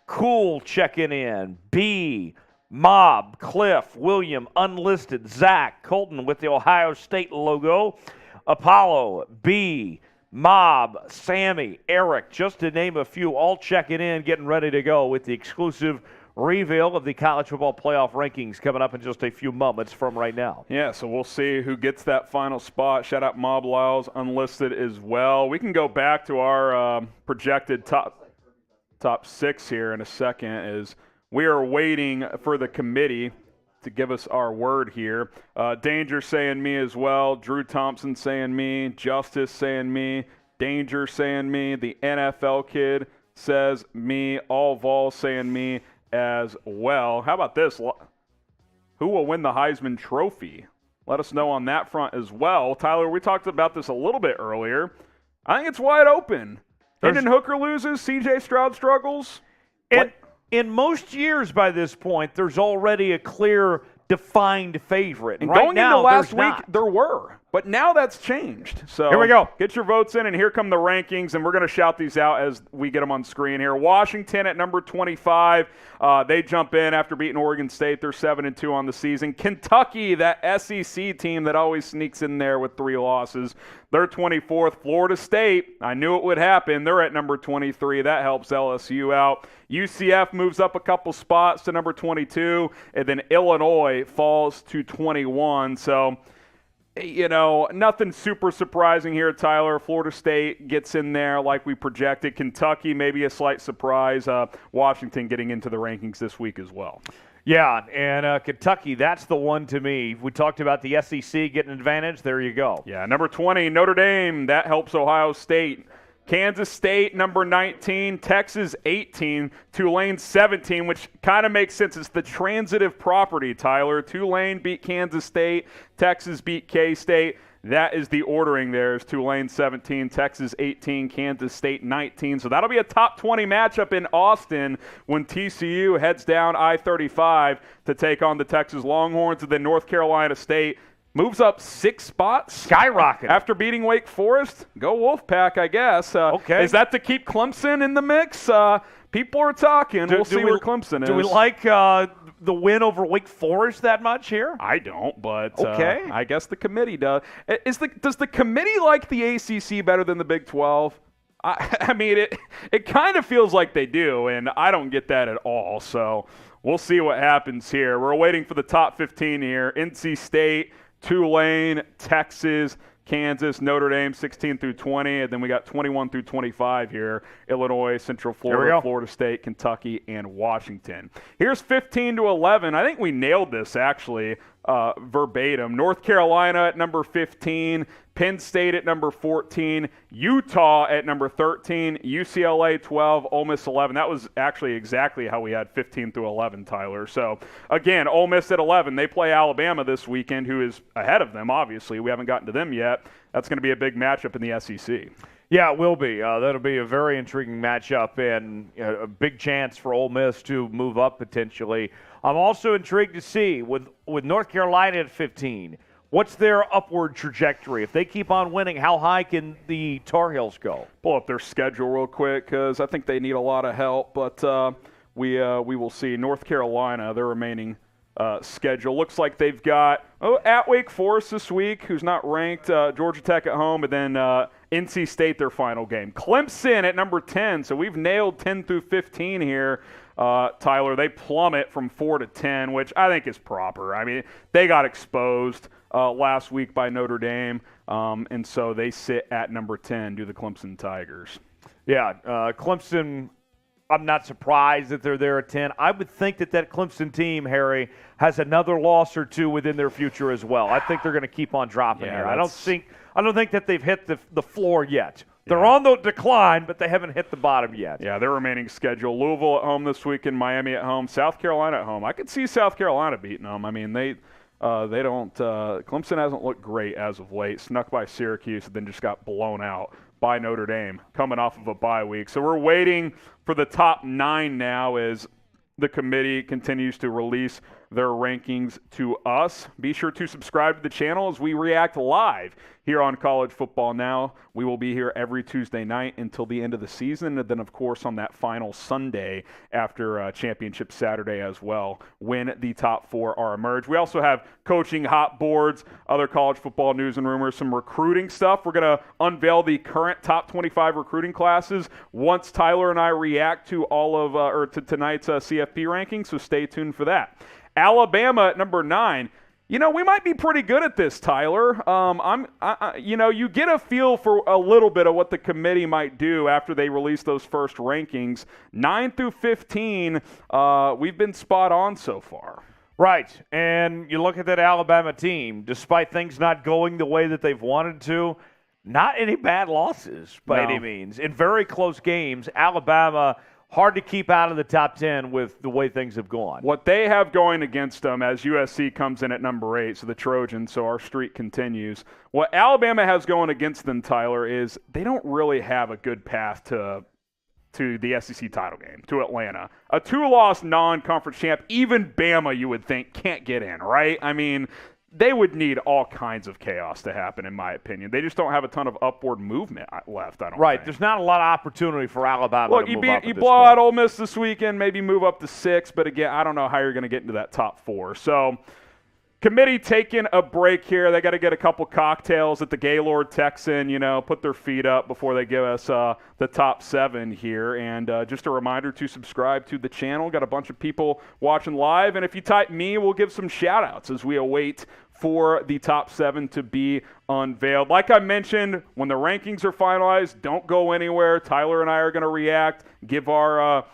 Cool checking in, B, Mob, Cliff, William, Unlisted, Zach, Colton with the Ohio State logo, Apollo, B, Mob, Sammy, Eric, just to name a few, all checking in, getting ready to go with the exclusive reveal of the college football playoff rankings coming up in just a few moments from right now. Yeah, so we'll see who gets that final spot. Shout out Mob Lyles, Unlisted as well. We can go back to our projected top 6 here in a second as we are waiting for the committee to give us our word here. Danger saying me as well. Drew Thompson saying me. Justice saying me. Danger saying me. The NFL kid says me. All Vol saying me as well. How about this? Who will win the Heisman Trophy? Let us know on that front as well. Tyler, we talked about this a little bit earlier. I think it's wide open. Hendon Hooker loses. C.J. Stroud struggles. In most years by this point, there's already a clear, defined favorite. And right going now, into last week, not. there were. But now that's changed. So here we go. Get your votes in, and here come the rankings, and we're going to shout these out as we get them on screen here. Washington at number 25. They jump in after beating Oregon State. They're 7-2 on the season. Kentucky, that SEC team that always sneaks in there with 3 losses. They're 24th. Florida State, I knew it would happen. They're at number 23. That helps LSU out. UCF moves up a couple spots to number 22, and then Illinois falls to 21. So, you know, nothing super surprising here, Tyler. Florida State gets in there like we projected. Kentucky, maybe a slight surprise. Washington getting into the rankings this week as well. Yeah, and Kentucky, that's the one to me. We talked about the SEC getting an advantage. There you go. Yeah, number 20, Notre Dame. That helps Ohio State. Kansas State, number 19. Texas, 18. Tulane, 17, which kind of makes sense. It's the transitive property, Tyler. Tulane beat Kansas State. Texas beat K-State. That is the ordering there. Is Tulane 17, Texas 18, Kansas State 19. So that'll be a top 20 matchup in Austin when TCU heads down I-35 to take on the Texas Longhorns. And then North Carolina State moves up 6 spots. Skyrocket. After beating Wake Forest. Go Wolfpack, I guess. Okay. Is that to keep Clemson in the mix? People are talking. We'll see where Clemson is. Do we like the win over Wake Forest that much here? I don't, but okay. I guess the committee does. Does the committee like the ACC better than the Big 12? I mean, it kind of feels like they do, and I don't get that at all. So we'll see what happens here. We're waiting for the top 15 here. NC State, Tulane, Texas, Kansas, Notre Dame, 16 through 20, and then we got 21 through 25 here. Illinois, Central Florida, Florida State, Kentucky, and Washington. Here's 15 to 11. I think we nailed this, actually, verbatim. North Carolina at number 15, Penn State at number 14, Utah at number 13, UCLA 12, Ole Miss 11. That was actually exactly how we had 15 through 11, Tyler. So, again, Ole Miss at 11. They play Alabama this weekend, who is ahead of them, obviously. We haven't gotten to them yet. That's going to be a big matchup in the SEC. Yeah, it will be. That'll be a very intriguing matchup and a big chance for Ole Miss to move up potentially. I'm also intrigued to see, with North Carolina at 15, what's their upward trajectory? If they keep on winning, how high can the Tar Heels go? Pull up their schedule real quick because I think they need a lot of help, but we will see. North Carolina, their remaining schedule. Looks like they've got at Wake Forest this week, who's not ranked, Georgia Tech at home, and then NC State, their final game. Clemson at number 10. So we've nailed 10 through 15 here. Tyler, they plummet from 4 to 10, which I think is proper. I mean, they got exposed last week by Notre Dame, and so they sit at number 10, do the Clemson Tigers. Yeah, Clemson, I'm not surprised that they're there at 10. I would think that Clemson team, Harry, has another loss or two within their future as well. I think they're going to keep on dropping here. I don't think that they've hit the floor yet. They're on the decline, but they haven't hit the bottom yet. Yeah, their remaining schedule: Louisville at home this weekend, Miami at home, South Carolina at home. I could see South Carolina beating them. I mean, they don't. Clemson hasn't looked great as of late. Snuck by Syracuse, and then just got blown out by Notre Dame, coming off of a bye week. So we're waiting for the top 9 now as the committee continues to release their rankings to us. Be sure to subscribe to the channel as we react live here on College Football Now. We will be here every Tuesday night until the end of the season, and then, of course, on that final Sunday after Championship Saturday as well, when the top 4 are emerged. We also have coaching hot boards, other college football news and rumors, some recruiting stuff. We're going to unveil the current top 25 recruiting classes once Tyler and I react to all of to tonight's CFP rankings, so stay tuned for that. Alabama at number 9. You know, we might be pretty good at this, Tyler. You get a feel for a little bit of what the committee might do after they release those first rankings. 9 through 15, we've been spot on so far. Right, and you look at that Alabama team, despite things not going the way that they've wanted to, not any bad losses by any means. In very close games, Alabama hard to keep out of the top 10 with the way things have gone. What they have going against them as USC comes in at number 8, so the Trojans, so our streak continues. What Alabama has going against them, Tyler, is they don't really have a good path to the SEC title game, to Atlanta. A 2-loss non-conference champ, even Bama, you would think, can't get in, right? I mean, they would need all kinds of chaos to happen, in my opinion. They just don't have a ton of upward movement left, I don't think. There's not a lot of opportunity for Alabama to move up. You blow out Ole Miss this weekend, maybe move up to 6, but again, I don't know how you're going to get into that top 4. So, committee taking a break here. They got to get a couple cocktails at the Gaylord Texan, put their feet up before they give us the top 7 here. And just a reminder to subscribe to the channel. Got a bunch of people watching live. And if you type me, we'll give some shout-outs as we await for the top 7 to be unveiled. Like I mentioned, when the rankings are finalized, don't go anywhere. Tyler and I are going to react, give our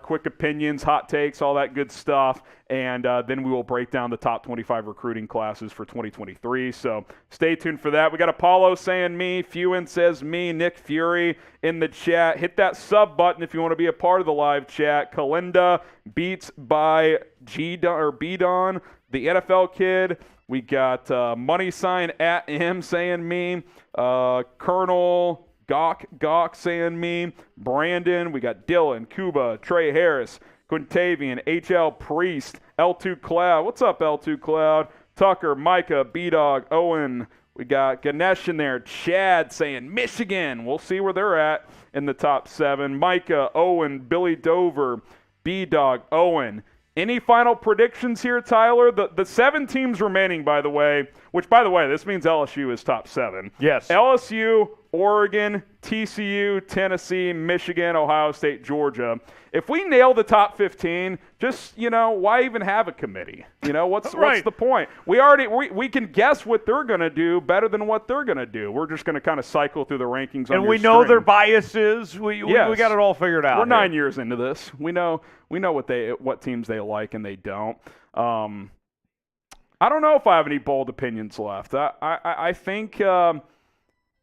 quick opinions, hot takes, all that good stuff, and then we will break down the top 25 recruiting classes for 2023. So stay tuned for that. We got Apollo saying me, Fewen says me, Nick Fury in the chat. Hit that sub button if you want to be a part of the live chat. Kalinda beats by B-Don, the NFL kid. We got money sign at him saying me. Colonel Gawk saying me. Brandon. We got Dylan, Cuba, Trey Harris, Quintavian, HL Priest, L2 Cloud. What's up, L2 Cloud? Tucker, Micah, B-Dog, Owen. We got Ganesh in there. Chad saying Michigan. We'll see where they're at in the top 7. Micah, Owen, Billy Dover, B-Dog, Owen. Any final predictions here, Tyler? The 7 teams remaining, by the way, which, by the way, this means LSU is top 7. Yes. LSU, Oregon, TCU, Tennessee, Michigan, Ohio State, Georgia. If we nail the top 15, just, why even have a committee? What's the point? We can guess what they're going to do better than what they're going to do. We're just going to kind of cycle through the rankings on and we know their biases. We got it all figured out. We're 9 years into this. We know what teams they like and they don't. I don't know if I have any bold opinions left. I think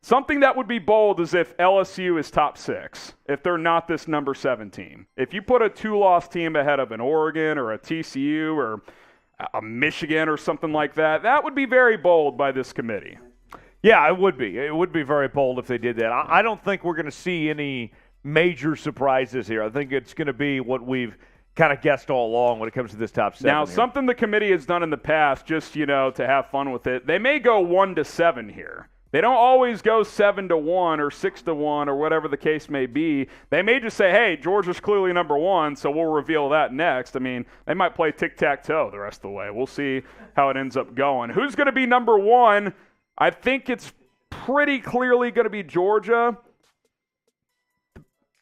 something that would be bold is if LSU is top 6, if they're not this number 7 team. If you put a 2-loss team ahead of an Oregon or a TCU or a Michigan or something like that, that would be very bold by this committee. Yeah, it would be. It would be very bold if they did that. I don't think we're going to see any major surprises here. I think it's going to be what we've kind of guessed all along when it comes to this top 7. Now, something the committee has done in the past, just, to have fun with it, they may go 1 to 7 here. They don't always go 7 to 1 or 6 to 1 or whatever the case may be. They may just say, hey, Georgia's clearly number 1, so we'll reveal that next. I mean, they might play tic-tac-toe the rest of the way. We'll see how it ends up going. Who's going to be number 1? I think it's pretty clearly going to be Georgia.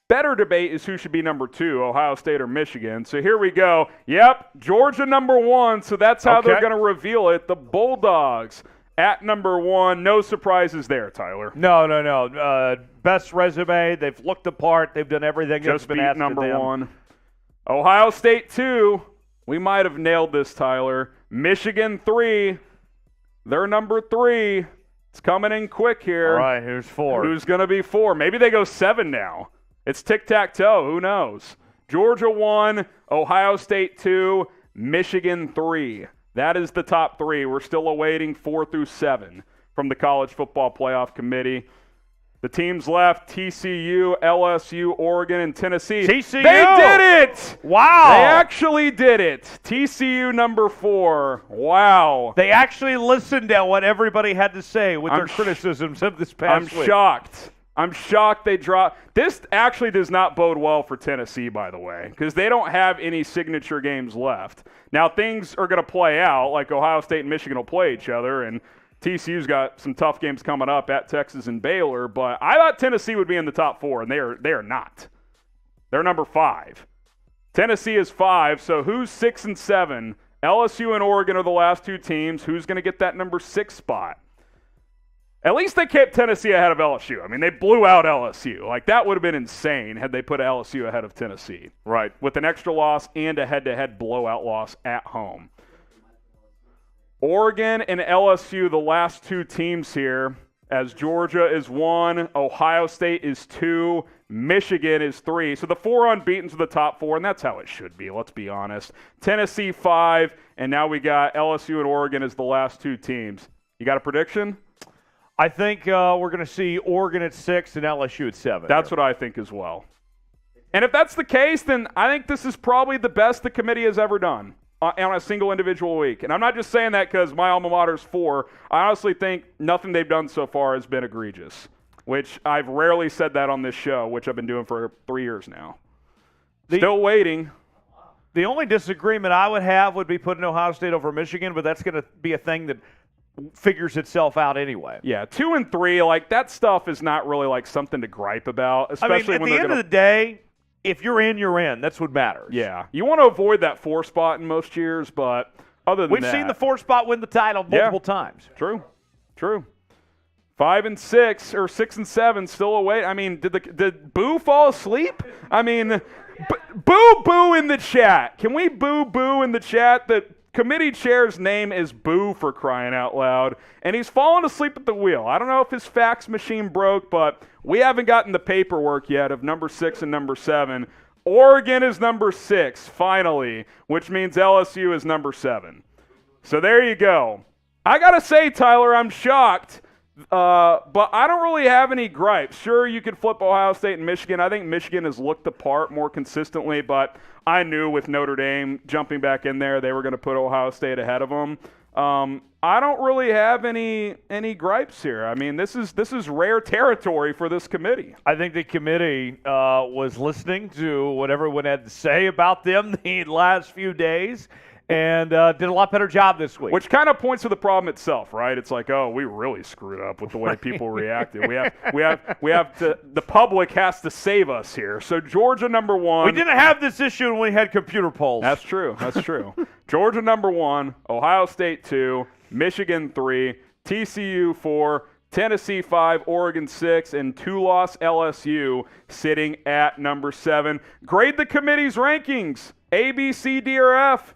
Better debate is who should be number 2, Ohio State or Michigan. So here we go. Yep, Georgia number 1, so that's how they're going to reveal it. The Bulldogs at number 1. No surprises there, Tyler. No. Best resume. They've looked the part. They've done everything that's been asked of them. Number 1. Ohio State 2. We might have nailed this, Tyler. Michigan 3. They're number 3. It's coming in quick here. All right, here's 4. Who's going to be 4? Maybe they go 7 now. It's tic-tac-toe. Who knows? Georgia 1, Ohio State 2, Michigan 3. That is the top 3. We're still awaiting 4 through 7 from the College Football Playoff Committee. The teams left, TCU, LSU, Oregon, and Tennessee. TCU! They did it! Wow! They actually did it. TCU number 4. Wow. They actually listened to what everybody had to say with their criticisms of this past week. I'm shocked they dropped. This actually does not bode well for Tennessee, by the way, because they don't have any signature games left. Now, things are going to play out, like Ohio State and Michigan will play each other, and TCU's got some tough games coming up at Texas and Baylor, but I thought Tennessee would be in the top 4, and they are not. They're number 5. Tennessee is 5, so who's 6 and 7? LSU and Oregon are the last 2 teams. Who's going to get that number 6 spot? At least they kept Tennessee ahead of LSU. I mean, they blew out LSU. Like, that would have been insane had they put LSU ahead of Tennessee. Right. With an extra loss and a head-to-head blowout loss at home. Oregon and LSU, the last 2 teams here, as Georgia is 1, Ohio State is 2, Michigan is 3. So the 4 unbeaten to the top 4, and that's how it should be, let's be honest. Tennessee 5, and now we got LSU and Oregon as the last 2 teams. You got a prediction? I think we're going to see Oregon at 6 and LSU at 7. That's what I think as well. And if that's the case, then I think this is probably the best the committee has ever done on a single individual week. And I'm not just saying that because my alma mater is 4. I honestly think nothing they've done so far has been egregious, which I've rarely said that on this show, which I've been doing for 3 years now. Still waiting. The only disagreement I would have would be putting Ohio State over Michigan, but that's going to be a thing that figures itself out anyway. Yeah, 2 and 3, like that stuff is not really like something to gripe about, especially at when the end of the day, if you're in, you're in. That's what matters. Yeah, you want to avoid that 4 spot in most years, but other than we've that, seen the 4 spot win the title multiple times. True. 5 and 6 or 6 and 7 still away. I mean, did Boo fall asleep? I mean, boo in the chat. Can we boo in the chat? The committee chair's name is Boo, for crying out loud, and he's fallen asleep at the wheel. I don't know if his fax machine broke, but we haven't gotten the paperwork yet of number 6 and number 7. Oregon is number 6, finally, which means LSU is number 7. So there you go. I got to say, Tyler, I'm shocked, but I don't really have any gripes. Sure, you could flip Ohio State and Michigan. I think Michigan has looked the part more consistently, but I knew with Notre Dame jumping back in there, they were going to put Ohio State ahead of them. I don't really have any gripes here. I mean, this is rare territory for this committee. I think the committee was listening to what everyone had to say about them the last few days and did a lot better job this week. Which kind of points to the problem itself, right? It's like, oh, we really screwed up with the way people reacted. The public has to save us here. So Georgia number 1. We didn't have this issue when we had computer polls. That's true. Georgia number 1, Ohio State 2, Michigan 3, TCU 4, Tennessee 5, Oregon 6, and 2-loss LSU sitting at number 7. Grade the committee's rankings. A, B, C, D, or F.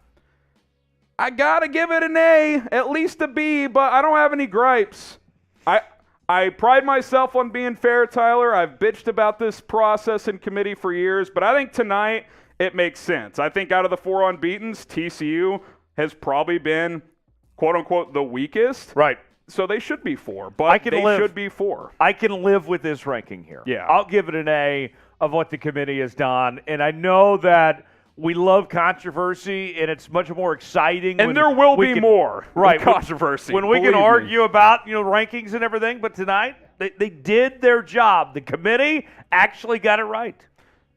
I got to give it an A, at least a B, but I don't have any gripes. I pride myself on being fair, Tyler. I've bitched about this process in committee for years, but I think tonight it makes sense. I think out of the 4 unbeatens, TCU has probably been, quote-unquote, the weakest. Right. So they should be 4, but they should be 4. I can live with this ranking here. Yeah. I'll give it an A of what the committee has done, and I know that we love controversy, and it's much more exciting. And there will be more controversy. When we can argue about rankings and everything, but tonight they did their job. The committee actually got it right.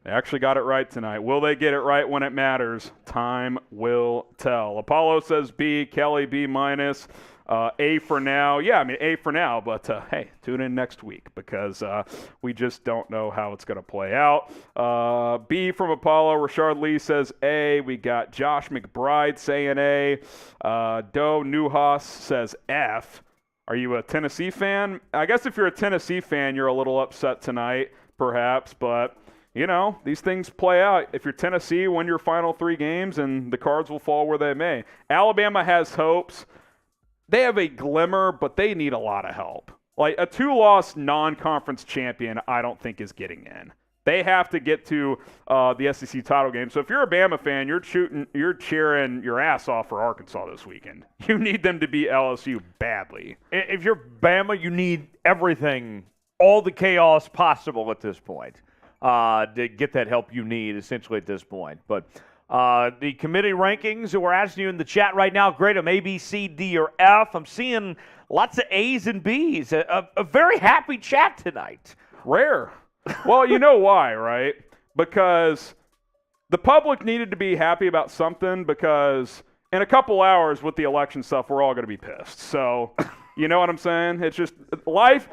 They actually got it right tonight. Will they get it right when it matters? Time will tell. Apollo says B, Kelly B-. A for now. Yeah, I mean, A for now, but hey, tune in next week because we just don't know how it's going to play out. B from Apollo. Rashard Lee says A. We got Josh McBride saying A. Doe Newhouse says F. Are you a Tennessee fan? I guess if you're a Tennessee fan, you're a little upset tonight, perhaps, but you know, these things play out. If you're Tennessee, win your final 3 games, and the cards will fall where they may. Alabama has hopes. They have a glimmer, but they need a lot of help. Like a 2-loss non-conference champion, I don't think is getting in. They have to get to the SEC title game. So if you're a Bama fan, you're cheering your ass off for Arkansas this weekend. You need them to beat LSU badly. If you're Bama, you need everything, all the chaos possible at this point to get that help you need, essentially, at this point. But the committee rankings that we're asking you in the chat right now, grade them A, B, C, D, or F. I'm seeing lots of A's and B's. A very happy chat tonight. Rare. Well, you know why, right? Because the public needed to be happy about something because in a couple hours with the election stuff, we're all going to be pissed. So, you know what I'm saying? It's just life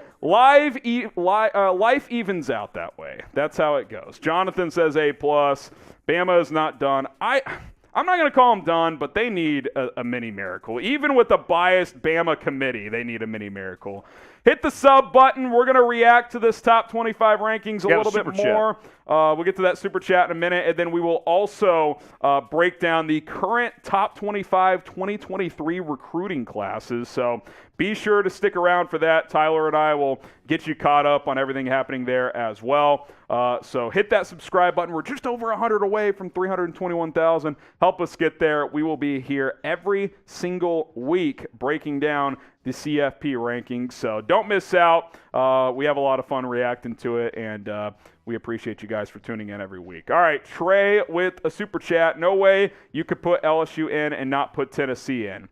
evens out that way. That's how it goes. Jonathan says A+. Bama is not done. I'm not going to call them done, but they need a mini miracle. Even with a biased Bama committee, they need a mini miracle. Hit the sub button. We're going to react to this top 25 rankings a little bit more. We'll get to that super chat in a minute, and then we will also break down the current top 25 2023 recruiting classes. So be sure to stick around for that. Tyler and I will get you caught up on everything happening there as well. So hit that subscribe button. We're just over 100 away from 321,000. Help us get there. We will be here every single week breaking down the CFP rankings. So don't miss out. We have a lot of fun reacting to it, and we appreciate you guys for tuning in every week. All right, Trey with a super chat. No way you could put LSU in and not put Tennessee in.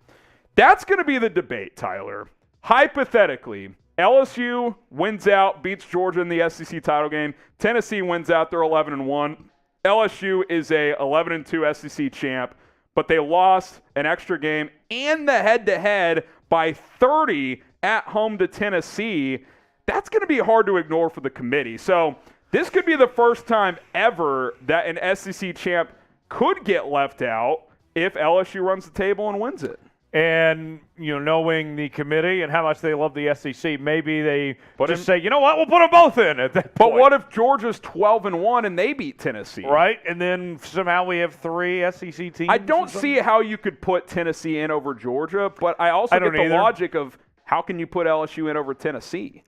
That's going to be the debate, Tyler. Hypothetically, LSU wins out, beats Georgia in the SEC title game. Tennessee wins out, they're 11-1. LSU is a 11-2 SEC champ, but they lost an extra game and the head-to-head by 30 at home to Tennessee. That's going to be hard to ignore for the committee. So this could be the first time ever that an SEC champ could get left out if LSU runs the table and wins it. And, you know, knowing the committee and how much they love the SEC, maybe they just say, you know what, we'll put them both in at that point. But what if Georgia's 12-1 and they beat Tennessee? Right, and then somehow we have 3 SEC teams. I don't see how you could put Tennessee in over Georgia, but I also get the logic of how can you put LSU in over Tennessee?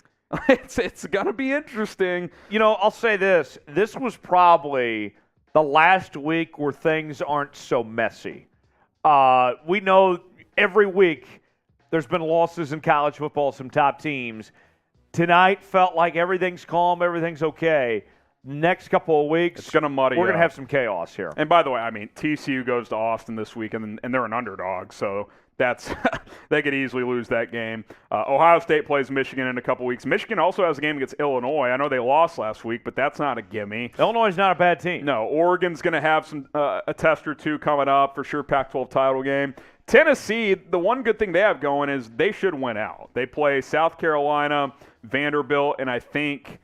It's going to be interesting. You know, I'll say this. This was probably the last week where things aren't so messy. We know every week there's been losses in college football, some top teams. Tonight felt like everything's calm, everything's okay. Next couple of weeks, it's going to muddy we're going to have some chaos here. And by the way, I mean, TCU goes to Austin this week, and they're an underdog, so that's they could easily lose that game. Ohio State plays Michigan in a couple weeks. Michigan also has a game against Illinois. I know they lost last week, but that's not a gimme. Illinois is not a bad team. No, Oregon's going to have some a test or two coming up for sure. Pac-12 title game. Tennessee, the one good thing they have going is they should win out. They play South Carolina, Vanderbilt, and I think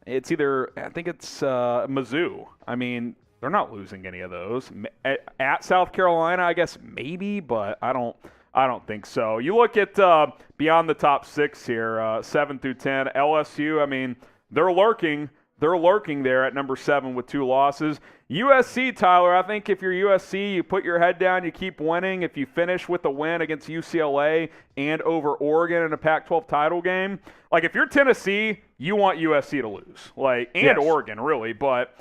it's Mizzou. I mean, they're not losing any of those. At South Carolina, I guess maybe, but I don't think so. You look at beyond the top 6 here, 7 through 10. LSU, I mean, they're lurking. They're lurking there at number 7 with 2 losses. USC, Tyler, I think if you're USC, you put your head down, you keep winning. If you finish with a win against UCLA and over Oregon in a Pac-12 title game, like if you're Tennessee, you want USC to lose, and Oregon really, but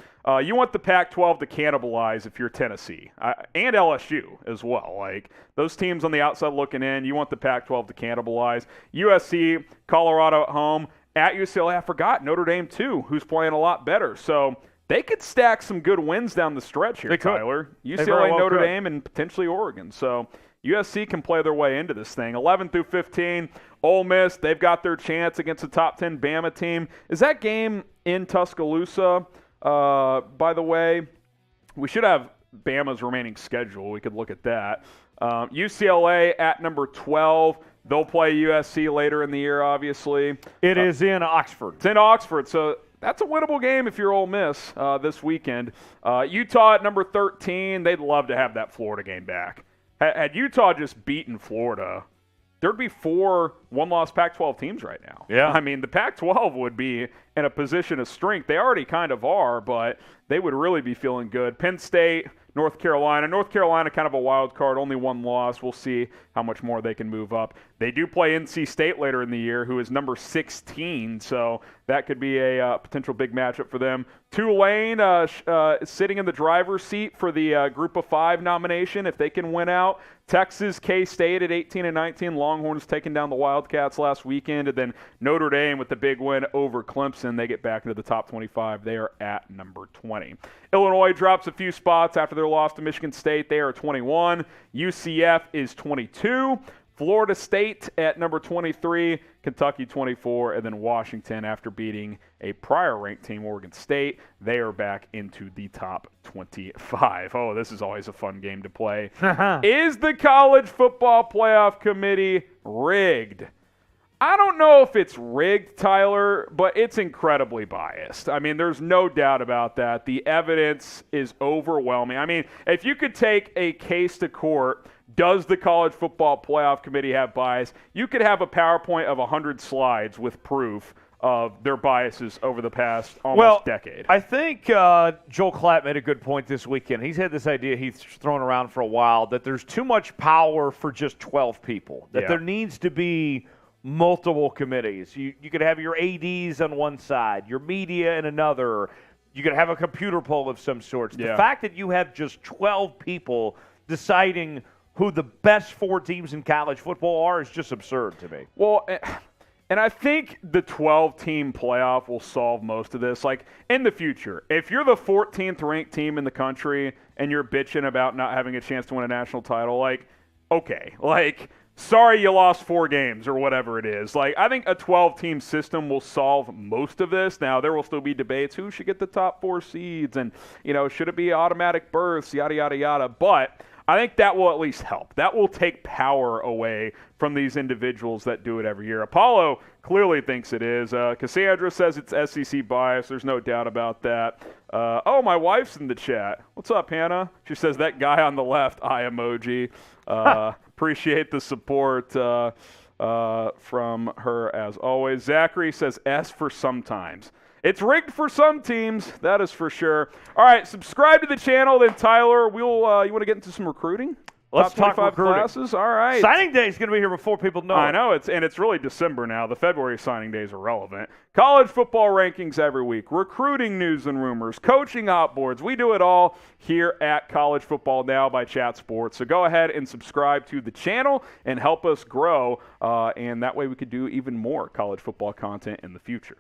you want the Pac-12 to cannibalize if you're Tennessee and LSU as well. Like those teams on the outside looking in, you want the Pac-12 to cannibalize. USC, Colorado at home. At UCLA, I forgot Notre Dame too, who's playing a lot better. So they could stack some good wins down the stretch here, Tyler. UCLA, Notre Dame, and potentially Oregon. So USC can play their way into this thing. 11 through 15, Ole Miss, they've got their chance against the top 10 Bama team. Is that game in Tuscaloosa? By the way, we should have Bama's remaining schedule. We could look at that. UCLA at number 12. They'll play USC later in the year, obviously. It is in Oxford. It's in Oxford, so that's a winnable game if you're Ole Miss this weekend. Utah at number 13, they'd love to have that Florida game back. Had Utah just beaten Florida, there'd be 4 one-loss Pac-12 teams right now. Yeah. I mean, the Pac-12 would be in a position of strength. They already kind of are, but they would really be feeling good. Penn State, North Carolina. North Carolina kind of a wild card, only 1 loss. We'll see how much more they can move up. They do play NC State later in the year, who is number 16, so that could be a potential big matchup for them. Tulane sitting in the driver's seat for the Group of 5 nomination if they can win out. Texas, K-State at 18 and 19. Longhorns taking down the Wildcats last weekend. And then Notre Dame with the big win over Clemson. They get back into the top 25. They are at number 20. Illinois drops a few spots after their loss to Michigan State. They are 21. UCF is 22. Florida State at number 23, Kentucky 24, and then Washington after beating a prior ranked team, Oregon State. They are back into the top 25. Oh, this is always a fun game to play. Is the College Football Playoff Committee rigged? I don't know if it's rigged, Tyler, but it's incredibly biased. I mean, there's no doubt about that. The evidence is overwhelming. I mean, if you could take a case to court, does the College Football Playoff Committee have bias? You could have a PowerPoint of 100 slides with proof of their biases over the past almost decade. I think Joel Klatt made a good point this weekend. He's had this idea he's thrown around for a while that there's too much power for just 12 people, that there needs to be multiple committees. You could have your ADs on one side, your media in another. You could have a computer poll of some sorts. The fact that you have just 12 people deciding who the best 4 teams in college football are is just absurd to me. Well, and I think the 12-team playoff will solve most of this. Like, in the future, if you're the 14th ranked team in the country and you're bitching about not having a chance to win a national title, like, okay, like, sorry you lost 4 games or whatever it is. Like, I think a 12-team system will solve most of this. Now, there will still be debates. Who should get the top 4 seeds? And, you know, should it be automatic berths? Yada, yada, yada. But I think that will at least help. That will take power away from these individuals that do it every year. Apollo clearly thinks it is. Cassandra says it's SEC bias. There's no doubt about that. Oh, my wife's in the chat. What's up, Hannah? She says that guy on the left, eye emoji. Appreciate the support from her as always. Zachary says S for sometimes. It's rigged for some teams, that is for sure. All right, subscribe to the channel. Then, Tyler, you want to get into some recruiting? Let's Top 25 talk recruiting. classes? All right. Signing day is going to be here before people know. I know, it's really December now. The February signing days are relevant. College football rankings every week, recruiting news and rumors, coaching hot boards. We do it all here at College Football Now by Chat Sports. So go ahead and subscribe to the channel and help us grow, and that way we could do even more college football content in the future.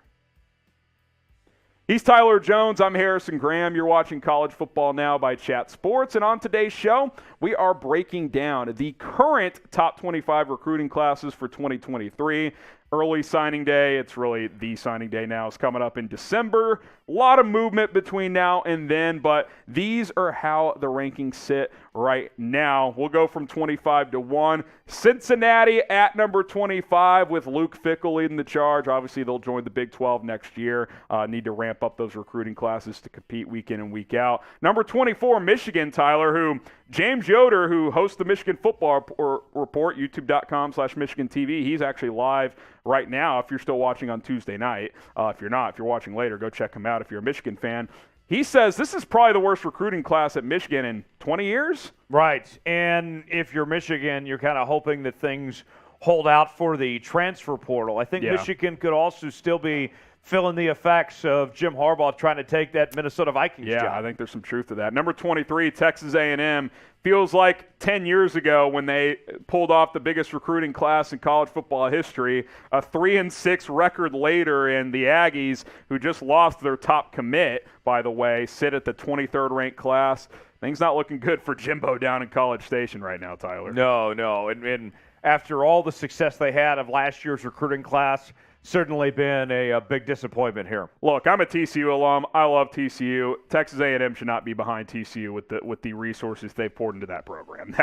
He's Tyler Jones. I'm Harrison Graham. You're watching College Football Now by Chat Sports. And on today's show, we are breaking down the current top 25 recruiting classes for 2023. Early signing day. It's really the signing day now. It's coming up in December. A lot of movement between now and then, but these are how the rankings sit right now. We'll go from 25 to 1. Cincinnati at number 25 with Luke Fickell leading the charge. Obviously, they'll join the Big 12 next year. Need to ramp up those recruiting classes to compete week in and week out. Number 24, Michigan, Tyler, who James Yoder, who hosts the Michigan Football Report, youtube.com/Michigan TV. He's actually live right now if you're still watching on Tuesday night. If you're not, if you're watching later, go check him out if you're a Michigan fan. He says this is probably the worst recruiting class at Michigan in 20 years. Right. And if you're Michigan, you're kind of hoping that things hold out for the transfer portal. I think Michigan could also still be feeling the effects of Jim Harbaugh trying to take that Minnesota Vikings job. Yeah, I think there's some truth to that. Number 23, Texas A&M. Feels like 10 years ago when they pulled off the biggest recruiting class in college football history. A 3-6 record later, and the Aggies, who just lost their top commit, by the way, sit at the 23rd ranked class. Things not looking good for Jimbo down in College Station right now, Tyler. No. And after all the success they had of last year's recruiting class, certainly been a big disappointment here. Look, I'm a TCU alum. I love TCU. Texas A&M should not be behind TCU with the resources they've poured into that program.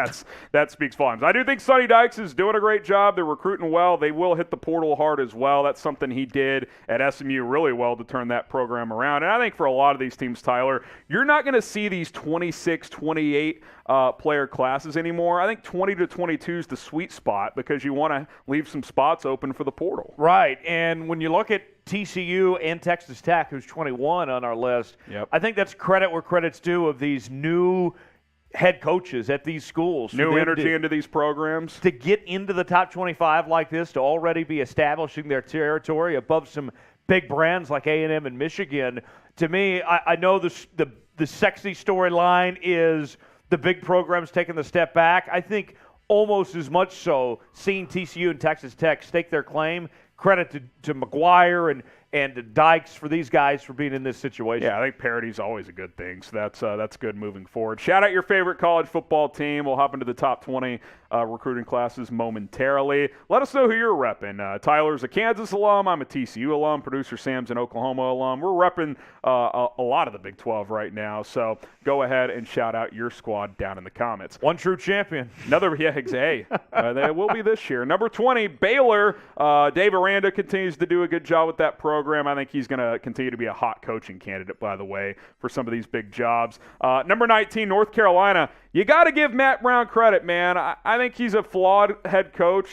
That speaks volumes. I do think Sonny Dykes is doing a great job. They're recruiting well. They will hit the portal hard as well. That's something he did at SMU really well to turn that program around. And I think for a lot of these teams, Tyler, you're not going to see these 26, 28 player classes anymore. I think 20 to 22 is the sweet spot because you want to leave some spots open for the portal. Right, and when you look at TCU and Texas Tech, who's 21 on our list, I think that's credit where credit's due of these new head coaches at these schools. New energy into these programs. To get into the top 25 like this, to already be establishing their territory above some big brands like A&M and Michigan. To me, I know the sexy storyline is the big programs taking the step back. I think almost as much so seeing TCU and Texas Tech stake their claim. Credit to McGuire and to Dykes for these guys for being in this situation. Yeah, I think parity is always a good thing, so that's good moving forward. Shout out your favorite college football team. We'll hop into the top 20 recruiting classes momentarily. Let us know who you're repping. Tyler's a Kansas alum. I'm a TCU alum. Producer Sam's an Oklahoma alum. We're repping a lot of the Big 12 right now, so go ahead and shout out your squad down in the comments. One true champion. They will be this year. Number 20, Baylor. Dave Aranda continues to do a good job with that program. I think he's going to continue to be a hot coaching candidate, by the way, for some of these big jobs. Number 19, North Carolina. You got to give Matt Brown credit, man. I think he's a flawed head coach,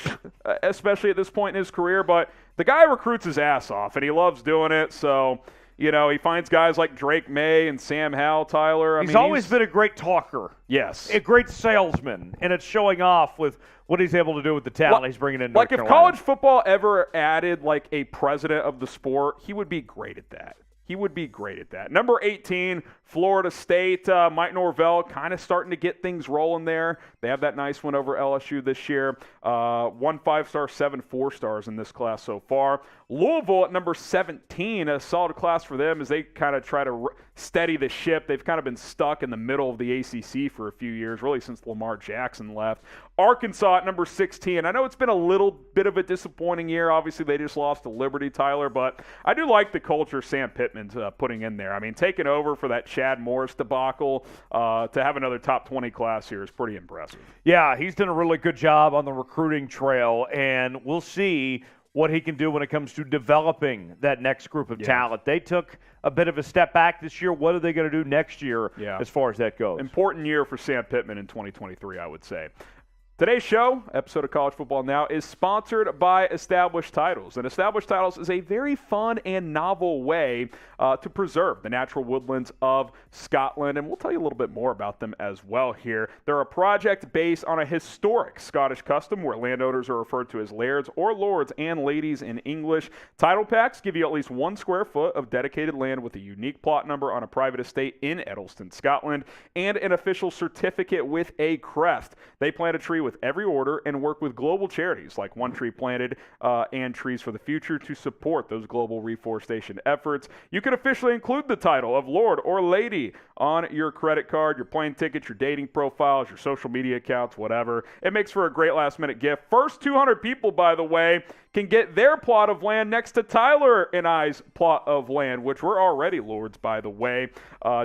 especially at this point in his career, but the guy recruits his ass off, and he loves doing it, so he finds guys like Drake May and Sam Howell, Tyler. He's always been a great talker. Yes. A great salesman, and it's showing off with what he's able to do with the talent he's bringing in North Carolina. If college football ever added like a president of the sport, he would be great at that. Number 18, Florida State. Mike Norvell kind of starting to get things rolling there. They have that nice one over LSU this year. 1 5-star, 7 4-stars in this class so far. Louisville at number 17, a solid class for them as they kind of try to steady the ship. They've kind of been stuck in the middle of the ACC for a few years, really since Lamar Jackson left. Arkansas at number 16. I know it's been a little bit of a disappointing year. Obviously, they just lost to Liberty, Tyler, but I do like the culture Sam Pittman's putting in there. I mean, taking over for that Chad Morris debacle to have another top 20 class here is pretty impressive. Yeah, he's done a really good job on the recruiting trail, and we'll see what he can do when it comes to developing that next group of talent. They took a bit of a step back this year. What are they going to do next year as far as that goes? Important year for Sam Pittman in 2023, I would say. Today's show, episode of College Football Now, is sponsored by Established Titles. And Established Titles is a very fun and novel way to preserve the natural woodlands of Scotland. And we'll tell you a little bit more about them as well here. They're a project based on a historic Scottish custom where landowners are referred to as lairds or lords and ladies in English. Title packs give you at least 1 square foot of dedicated land with a unique plot number on a private estate in Edelston, Scotland, and an official certificate with a crest. They plant a tree with every order and work with global charities like One Tree Planted and Trees for the Future to support those global reforestation efforts. You can officially include the title of Lord or Lady on your credit card, your plane tickets, your dating profiles, your social media accounts, whatever. It makes for a great last-minute gift. First 200 people, by the way, can get their plot of land next to Tyler and I's plot of land, which we're already lords, by the way.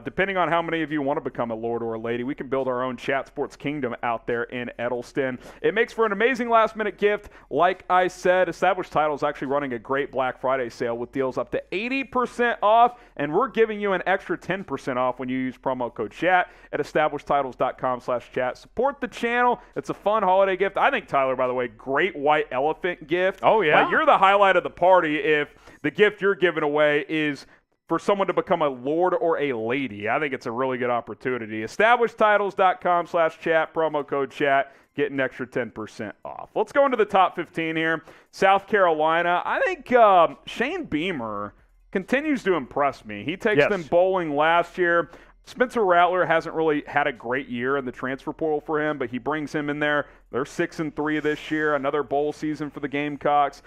Depending on how many of you want to become a lord or a lady, we can build our own Chat Sports Kingdom out there in Edelston. It makes for an amazing last-minute gift. Like I said, Established Title is actually running a great Black Friday sale with deals up to 80% off, and we're giving you an extra 10% off when you use promo code CHAT at establishedtitles.com/chat. Support the channel. It's a fun holiday gift. I think, Tyler, by the way, great white elephant gift. Oh, yeah? Like, you're the highlight of the party if the gift you're giving away is for someone to become a lord or a lady. I think it's a really good opportunity. Establishedtitles.com/chat, promo code CHAT. Get an extra 10% off. Let's go into the top 15 here. South Carolina. I think Shane Beamer continues to impress me. He takes them bowling last year. Spencer Rattler hasn't really had a great year in the transfer portal for him, but he brings him in there. They're 6-3 this year, another bowl season for the Gamecocks.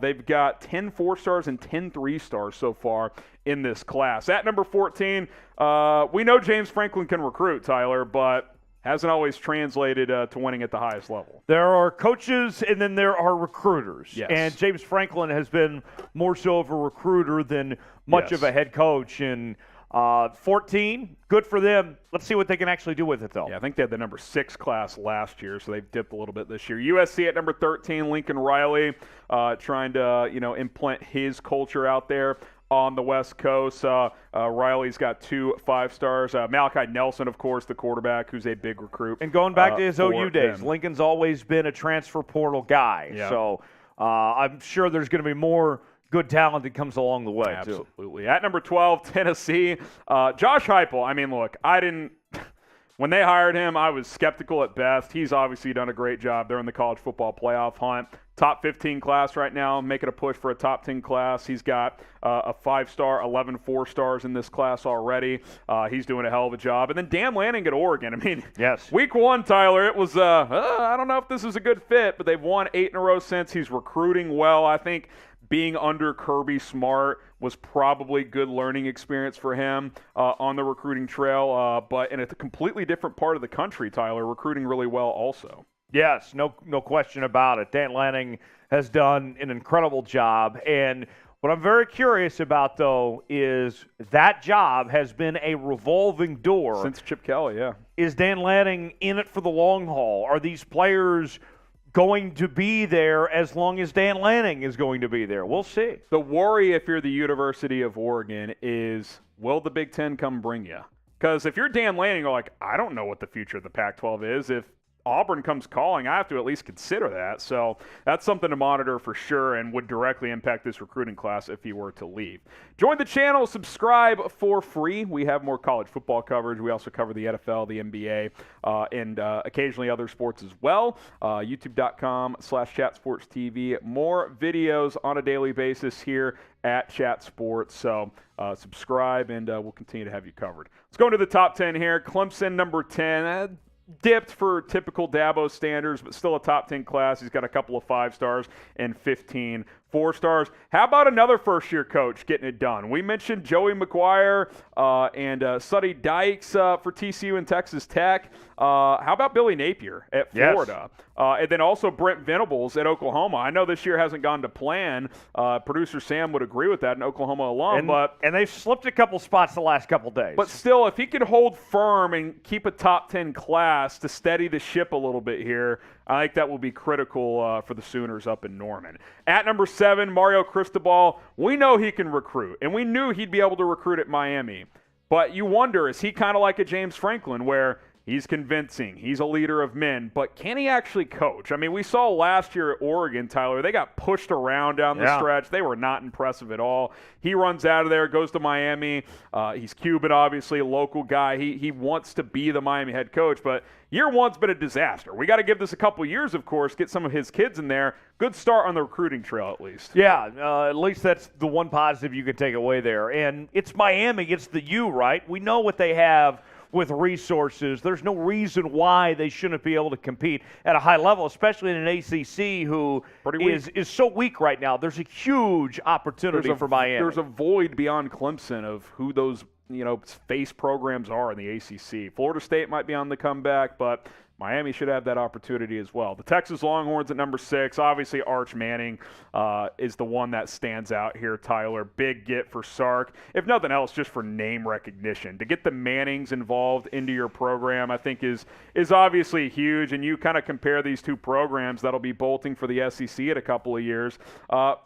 They've got 10 4-stars and 10 3-stars so far in this class. At number 14, we know James Franklin can recruit, Tyler, but hasn't always translated to winning at the highest level. There are coaches, and then there are recruiters. Yes. And James Franklin has been more so of a recruiter than much of a head coach. And 14, good for them. Let's see what they can actually do with it, though. Yeah, I think they had the number 6 class last year, so they've dipped a little bit this year. USC at number 13, Lincoln Riley, trying to implant his culture out there on the West Coast. Riley's got 2 5-stars. Malachi Nelson, of course, the quarterback, who's a big recruit. And going back to his OU days, him. Lincoln's always been a transfer portal guy. Yeah. So I'm sure there's going to be more good talent that comes along the way, Absolutely. too. At number 12, Tennessee, Josh Heupel. I mean, look, when they hired him, I was skeptical at best. He's obviously done a great job. They're in the college football playoff hunt. Top 15 class right now, making a push for a top 10 class. He's got a 5-star, 11 4-stars in this class already. He's doing a hell of a job. And then Dan Lanning at Oregon. I mean, yes. Week 1, Tyler, it was, I don't know if this is a good fit, but they've won 8 in a row since. He's recruiting well. I think being under Kirby Smart was probably good learning experience for him on the recruiting trail, but in a completely different part of the country, Tyler, recruiting really well also. Yes, no question about it. Dan Lanning has done an incredible job, and what I'm very curious about, though, is that job has been a revolving door. Since Chip Kelly, yeah. Is Dan Lanning in it for the long haul? Are these players going to be there as long as Dan Lanning is going to be there? We'll see. The worry, if you're the University of Oregon, is will the Big Ten come bring you? Because if you're Dan Lanning, you're like, I don't know what the future of the Pac-12 is. If Auburn comes calling, I have to at least consider that. So that's something to monitor for sure and would directly impact this recruiting class if he were to leave. Join the channel, subscribe for free. We have more college football coverage. We also cover the NFL, the NBA, and occasionally other sports as well. YouTube.com/ChatSportsTV. More videos on a daily basis here at Chat Sports. So subscribe, and we'll continue to have you covered. Let's go into the top 10 here. Clemson, number 10. Dipped for typical Dabo standards, but still a top 10 class. He's got a couple of 5-stars and 15 4-stars. How about another first-year coach getting it done? We mentioned Joey McGuire and Suddy Dykes for TCU and Texas Tech. How about Billy Napier at Florida? Yes. And then also Brent Venables at Oklahoma. I know this year hasn't gone to plan. Producer Sam would agree with that, an Oklahoma alum. And they've slipped a couple spots the last couple days. But still, if he could hold firm and keep a top 10 class to steady the ship a little bit here, I think that will be critical for the Sooners up in Norman. At number 7, Mario Cristobal. We know he can recruit, and we knew he'd be able to recruit at Miami. But you wonder, is he kind of like a James Franklin where he's convincing, he's a leader of men, but can he actually coach? I mean, we saw last year at Oregon, Tyler, they got pushed around down the stretch. They were not impressive at all. He runs out of there, goes to Miami. He's Cuban, obviously, a local guy. He wants to be the Miami head coach, but year 1's been a disaster. We got to give this a couple years, of course, get some of his kids in there. Good start on the recruiting trail, at least. Yeah, at least that's the one positive you can take away there. And it's Miami, it's the U, right? We know what they have with resources. There's no reason why they shouldn't be able to compete at a high level, especially in an ACC who is so weak right now. There's a huge opportunity for Miami. There's a void beyond Clemson of who those face programs are in the ACC. Florida State might be on the comeback, but Miami should have that opportunity as well. The Texas Longhorns at number 6. Obviously, Arch Manning is the one that stands out here, Tyler. Big get for Sark. If nothing else, just for name recognition. To get the Mannings involved into your program, I think is obviously huge. And you kind of compare these two programs that'll be bolting for the SEC in a couple of years.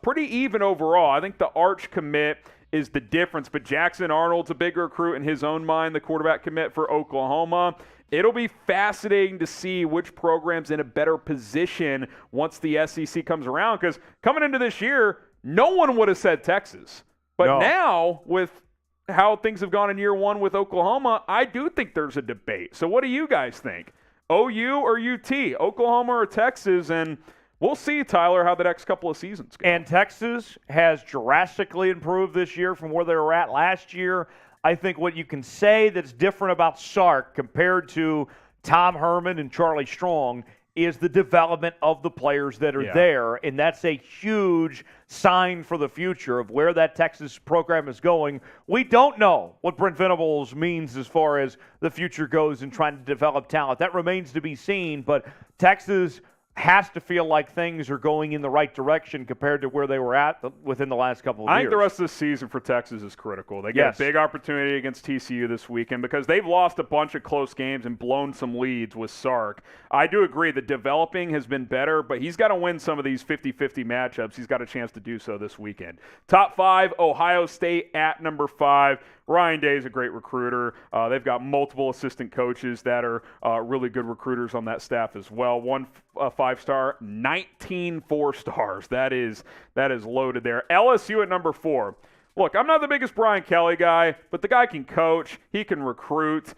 Pretty even overall. I think the Arch commit is the difference. But Jackson Arnold's a big recruit in his own mind, the quarterback commit for Oklahoma. It'll be fascinating to see which program's in a better position once the SEC comes around, because coming into this year, no one would have said Texas. But now, with how things have gone in year 1 with Oklahoma, I do think there's a debate. So what do you guys think? OU or UT? Oklahoma or Texas? And we'll see, Tyler, how the next couple of seasons go. And Texas has drastically improved this year from where they were at last year. I think what you can say that's different about Sark compared to Tom Herman and Charlie Strong is the development of the players that are there, and that's a huge sign for the future of where that Texas program is going. We don't know what Brent Venables means as far as the future goes in trying to develop talent. That remains to be seen, but Texas has to feel like things are going in the right direction compared to where they were at within the last couple of years. I think the rest of the season for Texas is critical. They get a big opportunity against TCU this weekend because they've lost a bunch of close games and blown some leads with Sark. I do agree that developing has been better, but he's got to win some of these 50-50 matchups. He's got a chance to do so this weekend. Top 5, Ohio State at number 5. Ryan Day is a great recruiter. They've got multiple assistant coaches that are really good recruiters on that staff as well. One 5-star, 19 4-stars. That is loaded there. LSU at number 4. Look, I'm not the biggest Brian Kelly guy, but the guy can coach. He can recruit.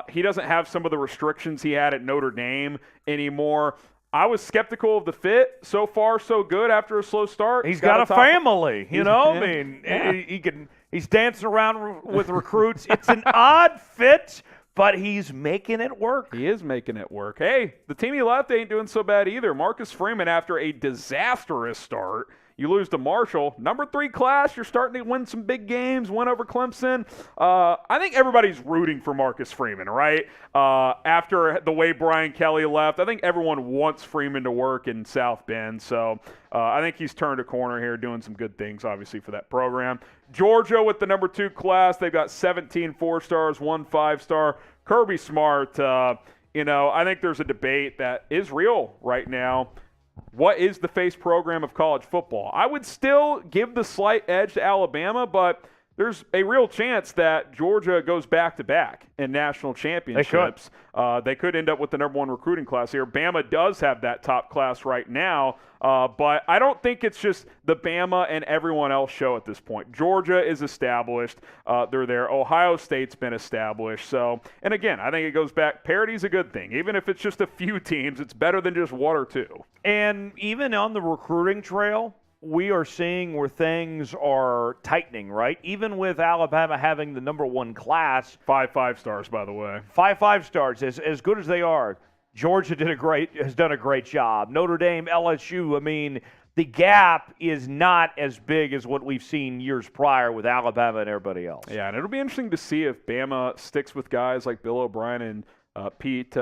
He doesn't have some of the restrictions he had at Notre Dame anymore. I was skeptical of the fit. So far, so good after a slow start. He's got a family, you know? I mean, he's dancing around with recruits. It's an odd fit, but he's making it work. He is making it work. Hey, the team he left ain't doing so bad either. Marcus Freeman, after a disastrous start, you lose to Marshall. Number 3 class, you're starting to win some big games, win over Clemson. I think everybody's rooting for Marcus Freeman, right? After the way Brian Kelly left, I think everyone wants Freeman to work in South Bend. So I think he's turned a corner here, doing some good things, obviously, for that program. Georgia with the number 2 class. They've got 17 4-stars, 1 5-star. Kirby Smart, I think there's a debate that is real right now. What is the face program of college football? I would still give the slight edge to Alabama, but there's a real chance that Georgia goes back-to-back in national championships. They could end up with the number 1 recruiting class here. Bama does have that top class right now, but I don't think it's just the Bama and everyone else show at this point. Georgia is established. They're there. Ohio State's been established. So, and again, I think it goes back. Parity's a good thing. Even if it's just a few teams, it's better than just 1 or 2. And even on the recruiting trail, we are seeing where things are tightening, right? Even with Alabama having the number 1 class. 5 5-stars, by the way. 5 5-stars, as good as they are. Georgia has done a great job. Notre Dame, LSU, I mean, the gap is not as big as what we've seen years prior with Alabama and everybody else. Yeah, and it'll be interesting to see if Bama sticks with guys like Bill O'Brien and Pete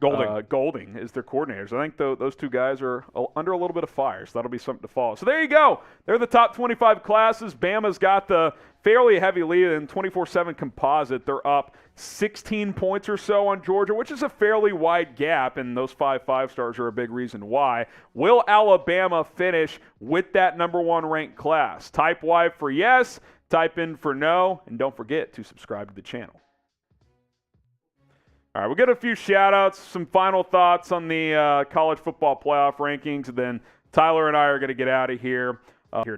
Golding is their coordinators. I think those 2 guys are under a little bit of fire, so that'll be something to follow. So there you go. They're the top 25 classes. Bama's got the fairly heavy lead in 24/7 composite. They're up 16 points or so on Georgia, which is a fairly wide gap, and those 5 5-stars are a big reason why. Will Alabama finish with that number 1 ranked class? Type Y for yes, type in for no, and don't forget to subscribe to the channel. All right, we'll get a few shout-outs, some final thoughts on the college football playoff rankings, and then Tyler and I are going to get out of here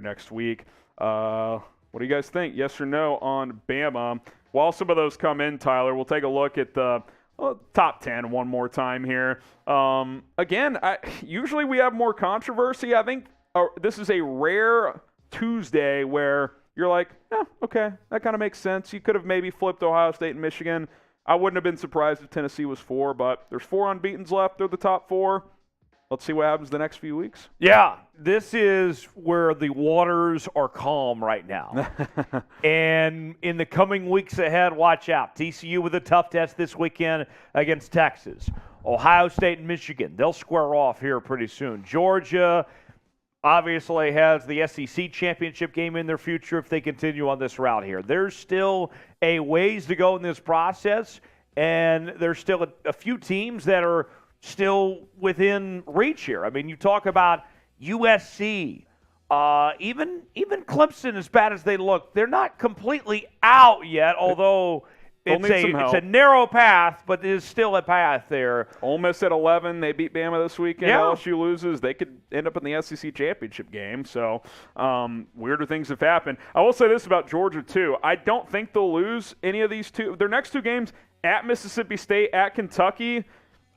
next week. What do you guys think? Yes or no on Bama? While some of those come in, Tyler, we'll take a look at the top 10 one more time here. Again, usually we have more controversy. I think this is a rare Tuesday where you're like, okay, that kind of makes sense. You could have maybe flipped Ohio State and Michigan. I wouldn't have been surprised if Tennessee was 4, but there's 4 unbeatens left. They're the top 4. Let's see what happens the next few weeks. Yeah, this is where the waters are calm right now. And in the coming weeks ahead, watch out. TCU with a tough test this weekend against Texas. Ohio State and Michigan, they'll square off here pretty soon. Georgia obviously has the SEC championship game in their future if they continue on this route here. There's still a ways to go in this process, and there's still a few teams that are still within reach here. I mean, you talk about USC, even Clemson, as bad as they look, they're not completely out yet, although it's a narrow path, but there's still a path there. Ole Miss at 11, they beat Bama this weekend. Yeah. LSU loses, they could end up in the SEC championship game. So weirder things have happened. I will say this about Georgia too. I don't think they'll lose any of these two. Their next 2 games at Mississippi State, at Kentucky,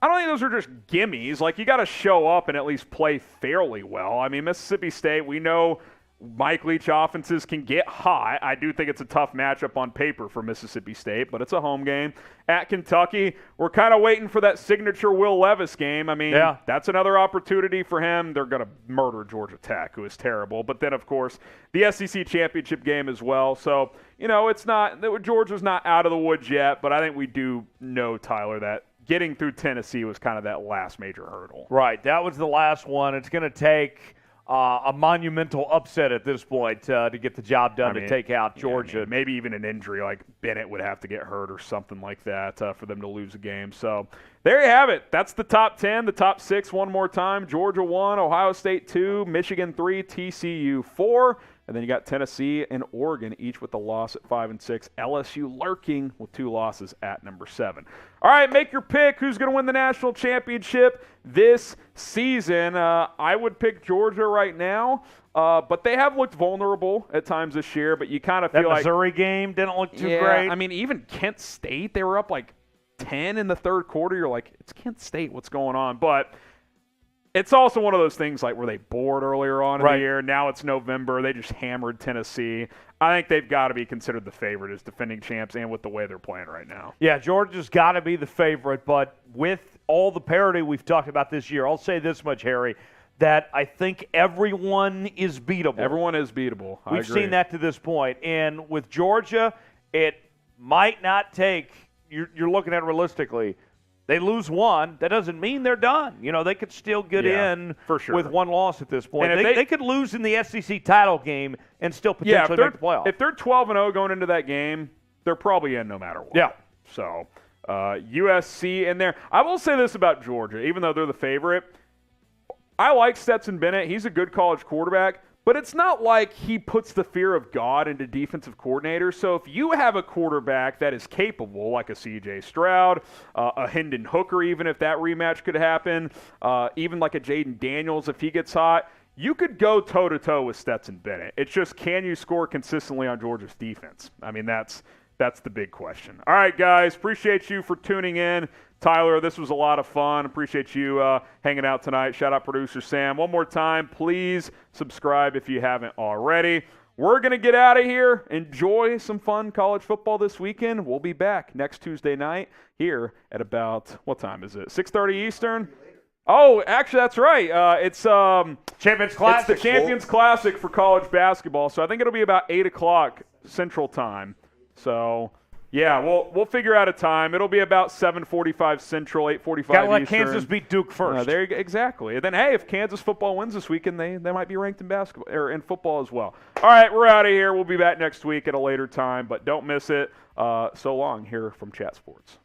I don't think those are just gimmies. Like, you got to show up and at least play fairly well. I mean, Mississippi State, we know Mike Leach offenses can get hot. I do think it's a tough matchup on paper for Mississippi State, but it's a home game. At Kentucky, we're kind of waiting for that signature Will Levis game. I mean, that's another opportunity for him. They're going to murder Georgia Tech, who is terrible. But then, of course, the SEC championship game as well. So, it's not – Georgia's not out of the woods yet, but I think we do know, Tyler, that getting through Tennessee was kind of that last major hurdle. Right. That was the last one. It's going to take – a monumental upset at this point to get the job done to take out Georgia. Maybe even an injury like Bennett would have to get hurt or something like that for them to lose a game. So there you have it. That's the top 10, the top 6 one more time. Georgia 1, Ohio State 2, Michigan 3, TCU 4. And then you got Tennessee and Oregon, each with a loss at 5 and 6. LSU lurking with 2 losses at number 7. All right, make your pick. Who's going to win the national championship this season? I would pick Georgia right now, but they have looked vulnerable at times this year. But you kind of feel like that Missouri game didn't look too great. I mean, even Kent State, they were up like 10 in the third quarter. You're like, it's Kent State. What's going on? But it's also one of those things like were they bored earlier on in the year? Now it's November. They just hammered Tennessee. I think they've got to be considered the favorite as defending champs and with the way they're playing right now. Yeah, Georgia's got to be the favorite, but with all the parity we've talked about this year, I'll say this much, Harry, that I think everyone is beatable. Everyone is beatable. We've seen that to this point. And with Georgia, it might not take, you're looking at it realistically, they lose one, that doesn't mean they're done. They could still get in for sure with one loss at this point. And they could lose in the SEC title game and still potentially make the playoff. If they're 12-0 going into that game, they're probably in no matter what. Yeah. So USC in there. I will say this about Georgia, even though they're the favorite. I like Stetson Bennett. He's a good college quarterback. But it's not like he puts the fear of God into defensive coordinators. So if you have a quarterback that is capable, like a C.J. Stroud, a Hendon Hooker, even if that rematch could happen, even like a Jaden Daniels if he gets hot, you could go toe-to-toe with Stetson Bennett. It's just, can you score consistently on Georgia's defense? I mean, that's the big question. All right, guys, appreciate you for tuning in. Tyler, this was a lot of fun. Appreciate you hanging out tonight. Shout out producer Sam. One more time, please subscribe if you haven't already. We're going to get out of here. Enjoy some fun college football this weekend. We'll be back next Tuesday night here at about, what time is it? 6:30 Eastern? Oh, actually, that's right. It's Champions Classic. It's the Champions Classic for college basketball. So I think it'll be about 8 o'clock Central Time. So yeah, we'll figure out a time. It'll be about 7:45 Central, 8:45 Eastern. Gotta let Kansas beat Duke first. There you go, exactly. And then, hey, if Kansas football wins this weekend, they might be ranked in basketball or in football as well. All right, we're out of here. We'll be back next week at a later time, but don't miss it. So long here from Chat Sports.